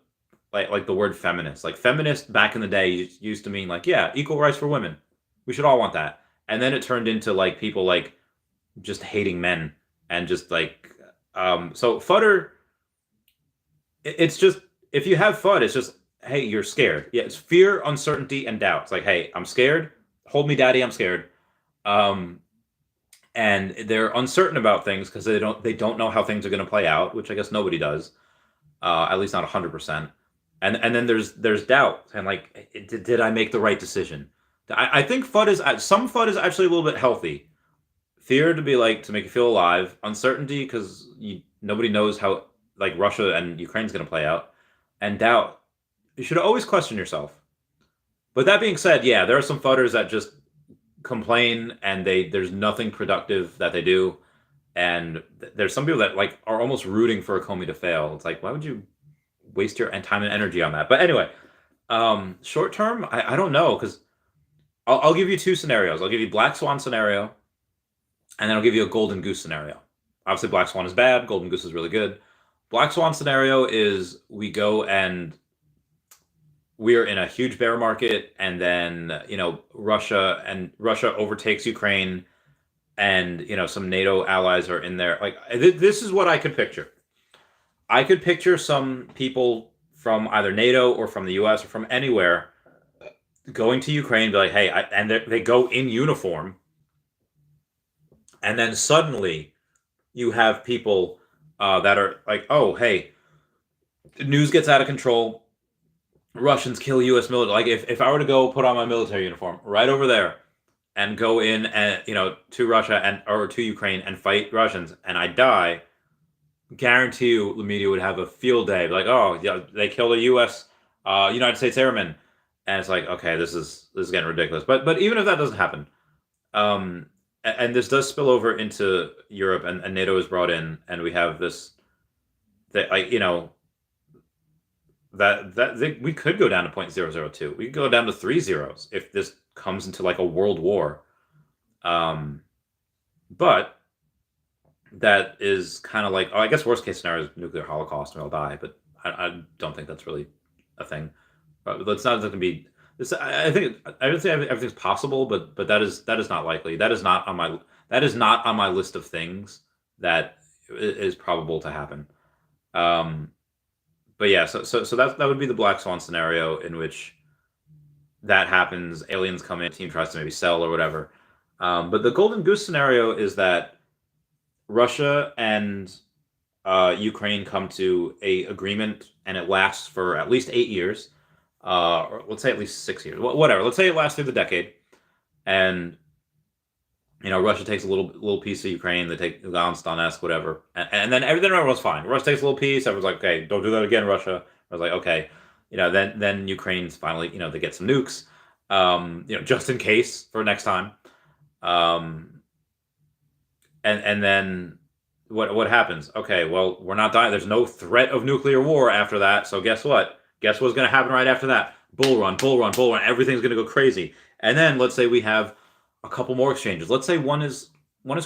word feminist. Like feminist back in the day used to mean like, yeah, equal rights for women. We should all want that. And then it turned into like people like just hating men and just like, so fudder, it's just, if you have FUD, it's just, hey, you're scared. Yeah, it's fear, uncertainty, and doubt. It's like, hey, I'm scared. Hold me, daddy, I'm scared. And and they're uncertain about things because they don't know how things are going to play out, which I guess nobody does, at least not 100%. And then there's doubt and like, did I make the right decision? I think some FUD is actually a little bit healthy. Fear to be like to make you feel alive, uncertainty because nobody knows how like Russia and Ukraine's going to play out, and doubt. You should always question yourself. But that being said, yeah, there are some FUDers that just complain and there's nothing productive that they do, and there's some people that like are almost rooting for Ecomi to fail. It's like, why would you waste your time and energy on that? But anyway, short term, I don't know, because I'll give you two scenarios. I'll give you Black Swan scenario, and then I'll give you a Golden Goose scenario. Obviously, Black Swan is bad. Golden Goose is really good. Black Swan scenario is we go and we're in a huge bear market, and then Russia overtakes Ukraine, and some NATO allies are in there. Like this is what I could picture. I could picture some people from either NATO or from the U.S. or from anywhere going to Ukraine, be like, hey, and they go in uniform, and then suddenly you have people that are like, oh, hey, the news gets out of control. Russians kill U.S. military. Like if I were to go put on my military uniform right over there and go in and to Russia or to Ukraine and fight Russians, and I die, guarantee you the media would have a field day. Like, oh yeah, they killed a U.S. United States airman, and it's like, okay, this is getting ridiculous. But even if that doesn't happen, and this does spill over into Europe, and NATO is brought in, and we have this that that we could go down to 0.002. We could go down to 3 zeros if this comes into like a world war. But that is kind of like, I guess worst case scenario is nuclear holocaust and we'll die, but I don't think that's really a thing. But it's not going to be this. I would say everything's possible, but that is not likely. That is not on my list of things that is probable to happen. But yeah, so that would be the Black Swan scenario in which that happens. Aliens come in, team tries to maybe sell or whatever. But the Golden Goose scenario is that Russia and Ukraine come to a agreement, and it lasts for at least 8 years, or let's say at least 6 years, whatever. Let's say it lasts through the decade, and Russia takes a little piece of Ukraine. They take Lugansk, Donetsk, whatever, and then everyone's fine. Russia takes a little piece. Everyone's like, okay, don't do that again, Russia. I was like, okay, then Ukraine's finally, they get some nukes, just in case for next time. And then what happens? Okay, well, we're not dying. There's no threat of nuclear war after that. So guess what? Guess what's going to happen right after that? Bull run. Everything's going to go crazy. And then let's say we have a couple more exchanges. Let's say one is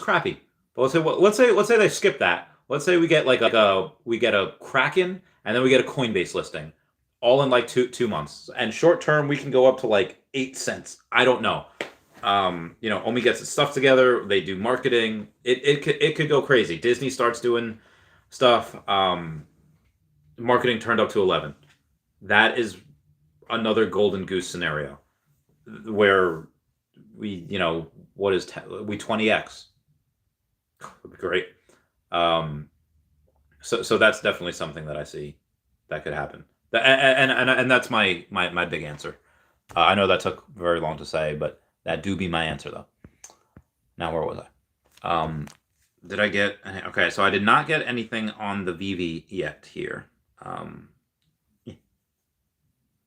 crappy. But let's say they skip that. Let's say we get we get a Kraken, and then we get a Coinbase listing, all in like two months. And short term, we can go up to like 8 cents. I don't know. Omi gets its stuff together. They do marketing. It could go crazy. Disney starts doing stuff. Marketing turned up to 11. That is another Golden Goose scenario where we 20x. Would be great. So that's definitely something that I see that could happen. And that's my big answer. I know that took very long to say, but that do be my answer, though. Now, where was I? Did I get... Okay, so I did not get anything on the veve yet here.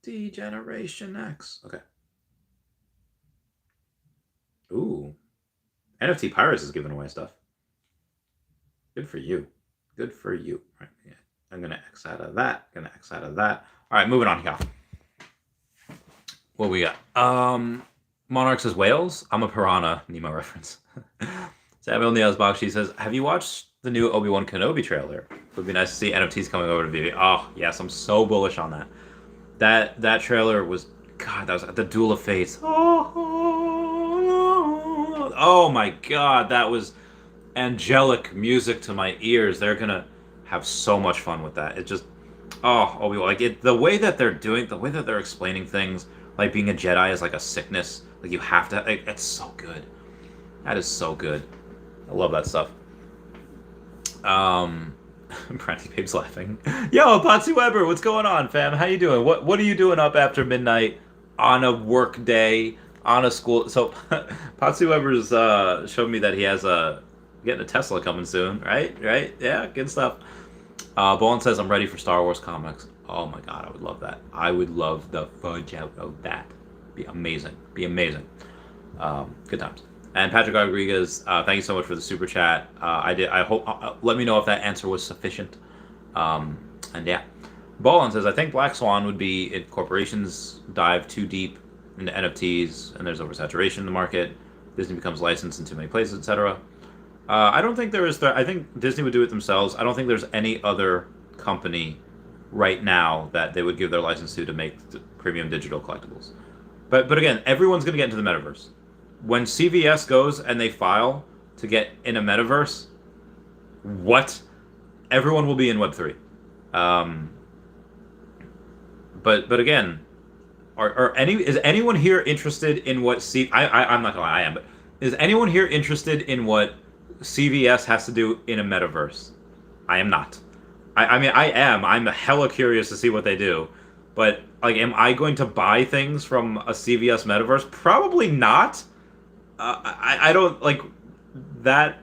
Degeneration X. Okay. Ooh. NFT Pirates is giving away stuff. Good for you. Good for you. Right, yeah. I'm going to X out of that. All right, moving on here. What we got? Monarch says whales. I'm a piranha. Nemo reference. Samuel Neil's box. She says, "Have you watched the new Obi-Wan Kenobi trailer? It would be nice to see NFTs coming over to veve." Oh yes, I'm so bullish on that. That trailer was, God, that was the Duel of Fates. Oh my God, that was angelic music to my ears. They're gonna have so much fun with that. It just, Obi-Wan, like it, the way that they're explaining things, like being a Jedi is like a sickness. Like you have to, it's so good. That is so good. I love that stuff. Brandy Babe's laughing. Yo, Potsy Weber, what's going on, fam? How you doing? What are you doing up after midnight on a work day, on a school? So, Potsy Weber's showed me that he has getting a Tesla coming soon, right? Right? Yeah, good stuff. Bolin says, I'm ready for Star Wars comics. Oh my god, I would love that. I would love the fudge out of that. Be amazing. Be amazing. Good times. And Patrick Rodriguez, thank you so much for the super chat. I hope. Let me know if that answer was sufficient. And yeah, Bolin says, I think Black Swan would be if corporations dive too deep into NFTs and there's oversaturation in the market. Disney becomes licensed in too many places, etc. I don't think there is. I think Disney would do it themselves. I don't think there's any other company right now that they would give their license to make premium digital collectibles. But again, everyone's going to get into the metaverse. When CVS goes and they file to get in a metaverse, what? Everyone will be in Web3. But again, is anyone here interested in what I'm not gonna lie, I am, but is anyone here interested in what CVS has to do in a metaverse? I am not. I mean, I am. I'm hella curious to see what they do. But, like, am I going to buy things from a CVS metaverse? Probably not. I don't, like, that.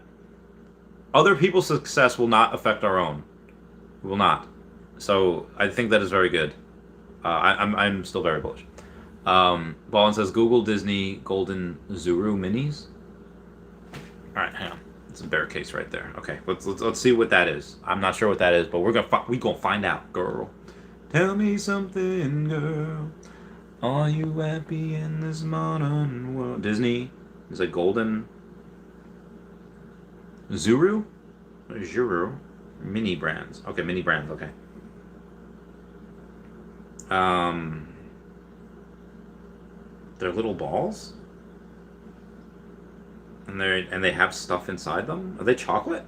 Other people's success will not affect our own. It will not. So, I think that is very good. I'm still very bullish. Ballin says, Google Disney Golden Zuru Minis. Alright, hang on. It's a bear case right there. Okay, let's see what that is. I'm not sure what that is, but we're gonna find out, girl. Tell me something, girl. Are you happy in this modern world? Disney is a golden Zuru? Zuru? Mini brands. Okay, mini brands, okay. They're little balls? And they have stuff inside them? Are they chocolate?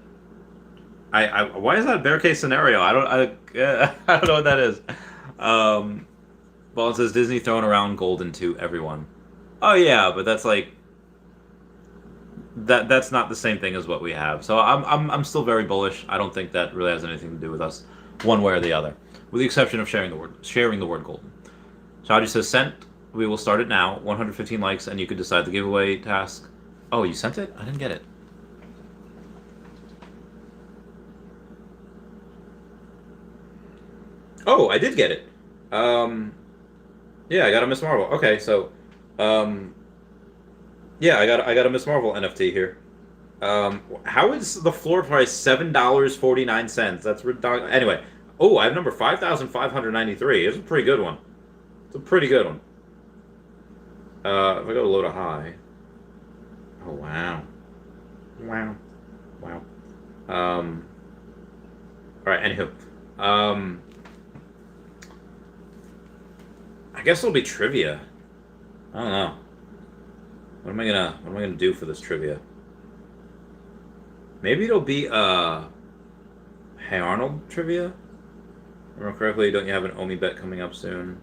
Why is that a bear case scenario? I don't know what that is. Well, it says Disney throwing around golden to everyone. Oh yeah, but that's like that's not the same thing as what we have. So I'm still very bullish. I don't think that really has anything to do with us, one way or the other, with the exception of sharing the word golden. Shaji says sent. We will start it now. 115 likes, and you could decide the giveaway task. Oh, you sent it? I didn't get it. Oh, I did get it. Yeah, I got a Miss Marvel. Okay, so, yeah, I got a Miss Marvel NFT here. How is the floor price $7.49? That's ridiculous. Anyway, oh, I have number 5,593. It's a pretty good one. It's a pretty good one. If I go to low to high. Oh wow. Wow. Wow. Alright, anywho. I guess it'll be trivia. I don't know. What am I gonna do for this trivia? Maybe it'll be Hey Arnold trivia? Remember correctly, don't you have an Omi bet coming up soon?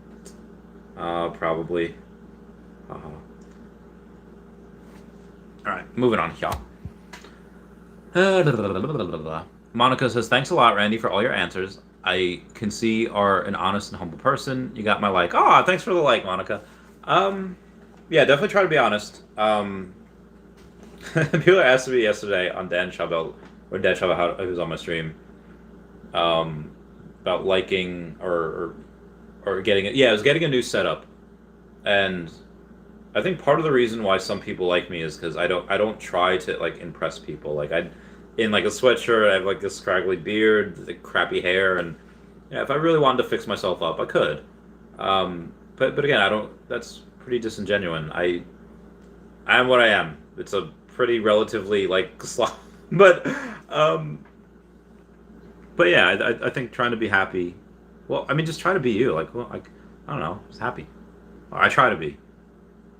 Probably. Alright, moving on, y'all. Monica says, thanks a lot, Randy, for all your answers. I can see you are an honest and humble person. You got my like. Oh, thanks for the like, Monica. Yeah, definitely try to be honest. People asked me yesterday on Dan Chavez, when Dan Chavez was on my stream, about liking or getting it. Yeah, I was getting a new setup, and I think part of the reason why some people like me is because I don't try to like impress people. Like in like a sweatshirt, I have like this scraggly beard, the crappy hair, and yeah, if I really wanted to fix myself up, I could. But again, I don't. That's pretty disingenuous. I am what I am. It's a pretty relatively like but yeah, I think trying to be happy. Well, I mean, just try to be you. Like, well, I don't know, just happy. I try to be.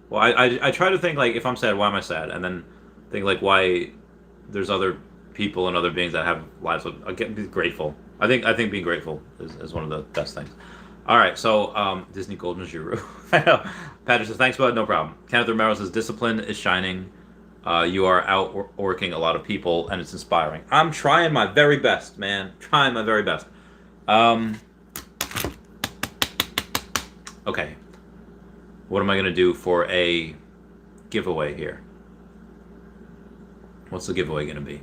Well, I try to think like if I'm sad, why am I sad? And then think like why there's other people and other beings that have lives. Again, be grateful. I think being grateful is one of the best things. All right, so Disney Golden Guru. I know. Patrick says thanks, bud. No problem. Kenneth Romero says discipline is shining. You are outworking a lot of people, and it's inspiring. I'm trying my very best, man. Trying my very best. Okay. What am I going to do for a giveaway here? What's the giveaway going to be?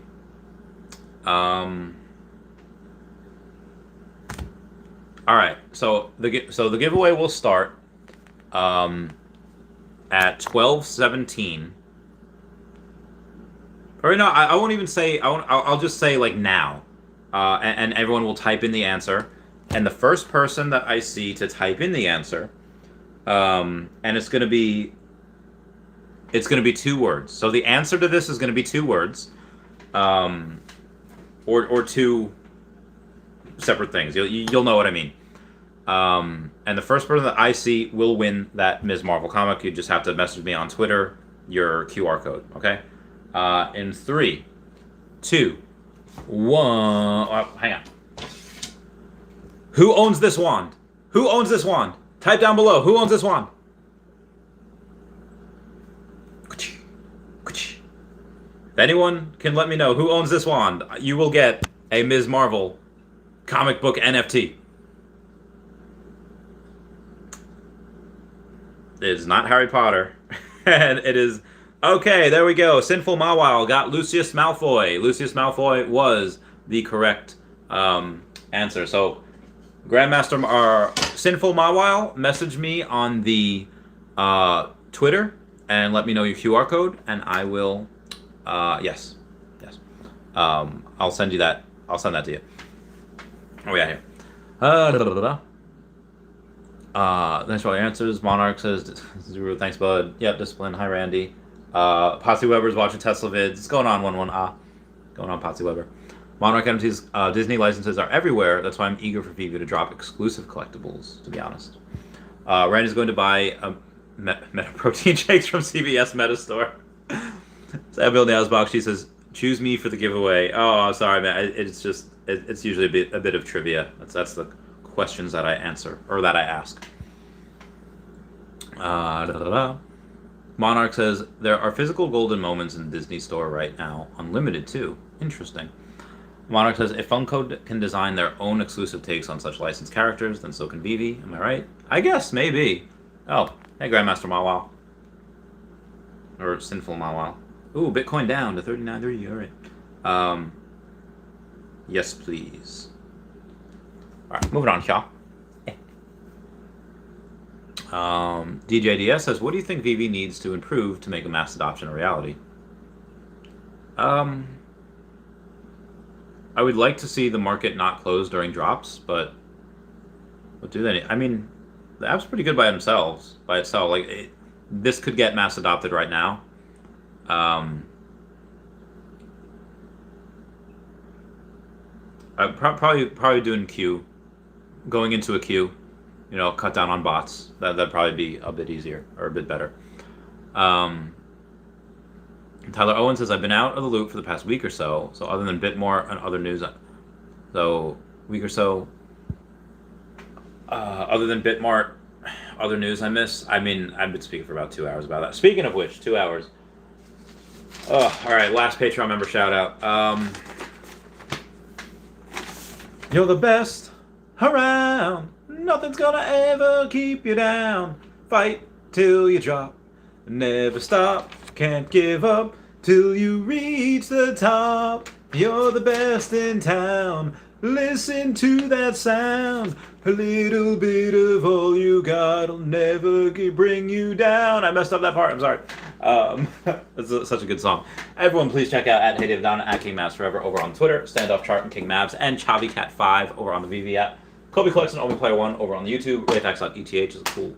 All right. So the giveaway will start at 12:17. Or no, I won't even say. I'll just say like now, and everyone will type in the answer, and the first person that I see to type in the answer, and it's gonna be 2 words. So the answer to this is gonna be 2 words, or 2 separate things. You'll know what I mean. And the first person that I see will win that Ms. Marvel comic. You just have to message me on Twitter your QR code. Okay. In 3, 2, 1. Oh, hang on. Who owns this wand? Who owns this wand? Type down below. Who owns this wand? If anyone can let me know who owns this wand, you will get a Ms. Marvel comic book NFT. It is not Harry Potter. And it is... Okay, there we go. Sinful Mawile got Lucius Malfoy. Lucius Malfoy was the correct answer. So, Grandmaster Sinful Mawile, message me on the Twitter and let me know your QR code, and I will. Yes. I'll send you that. I'll send that to you. Oh yeah, here. Thanks for all your answers. Monarch says, Zero, thanks, bud. Yep, discipline. Hi, Randy. Potsy Weber's watching Tesla vids. What's going on, 11? Going on, Potsy Weber. Monarch Entities, Disney licenses are everywhere. That's why I'm eager for veve to drop exclusive collectibles, to be honest. Randy's going to buy Meta protein shakes from CVS Metastore. So Abigail Nailsbox, she says, choose me for the giveaway. Oh, sorry, man. It's just, it's usually a bit of trivia. That's the questions that I answer, or that I ask. Monarch says, there are physical golden moments in the Disney store right now. Unlimited, too. Interesting. Monarch says, if Funko can design their own exclusive takes on such licensed characters, then so can veve. Am I right? I guess, maybe. Oh, hey, Grandmaster Mawile. Or Sinful Mawile. Ooh, Bitcoin down to 39.30. All right. Yes, please. All right, moving on, y'all. DJDS says, what do you think veve needs to improve to make a mass adoption a reality? I would like to see the market not close during drops, but what do they need? I mean, the app's pretty good by itself. Like, this could get mass adopted right now. I'd probably doing queue, going into a queue. You know, cut down on bots. That'd probably be a bit easier or a bit better. Tyler Owen says, I've been out of the loop for the past week or so. So other than Bitmore and other news, week or so. Other than Bitmart, other news I miss. I mean, I've been speaking for about 2 hours about that. Speaking of which, 2 hours. Oh, all right. Last Patreon member shout out. You're the best around. Nothing's gonna ever keep you down. Fight till you drop. Never stop. Can't give up till you reach the top. You're the best in town. Listen to that sound. A little bit of all you got'll never bring you down. I messed up that part. I'm sorry. It's such a good song. Everyone, please check out at HeyDaveDown, at King Mavs Forever over on Twitter, Standoff Chart and King Mavs, and ChaviCat5 over on the veve app. Kobe Collection, Only Player 1 over on the YouTube. Rayfax.eth is a cool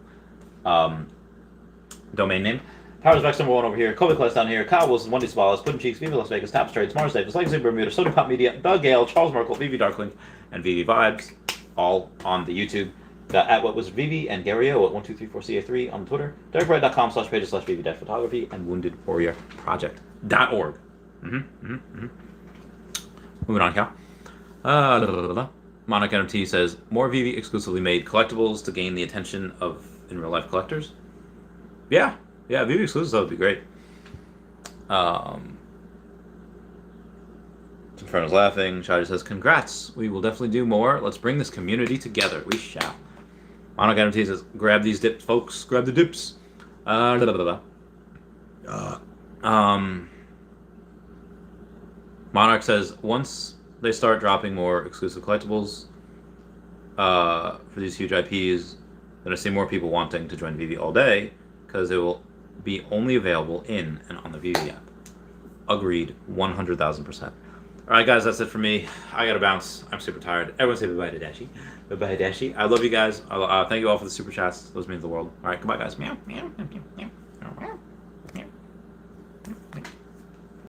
domain name. Powers Vex number 1 over here. Kobe Collection down here. Kyle Willson, Wendy Stibalis, Puddin Cheeks, veve Las Vegas, Taps Trades, Mars Davis, Legacy Bermuda, Sony Pop Media, Doug Gale, Charles Merkel, veve Darkling, and veve Vibes, all on the YouTube. At What Was Veve and Gario at 1234CA3 on Twitter. DerekBright.com/pages/veve-photography and WoundedWarriorProject.org. Moving on, Cal. Monarch NFT says, more veve exclusively made collectibles to gain the attention of in real life collectors. Yeah, veve exclusives, that would be great. Inferno's laughing. Shadi says, congrats. We will definitely do more. Let's bring this community together. We shall. Monarch MT says, grab these dips, folks. Grab the dips. Monarch says, once they start dropping more exclusive collectibles for these huge IPs, then I see more people wanting to join veve all day because it will be only available in and on the veve app. Agreed, 100,000%. All right, guys, that's it for me. I gotta bounce. I'm super tired. Everyone say bye-bye to Dashi. Bye-bye, Dashi. I love you guys. Thank you all for the super chats. Those mean the world. All right, goodbye, guys. Meow, meow, meow, meow.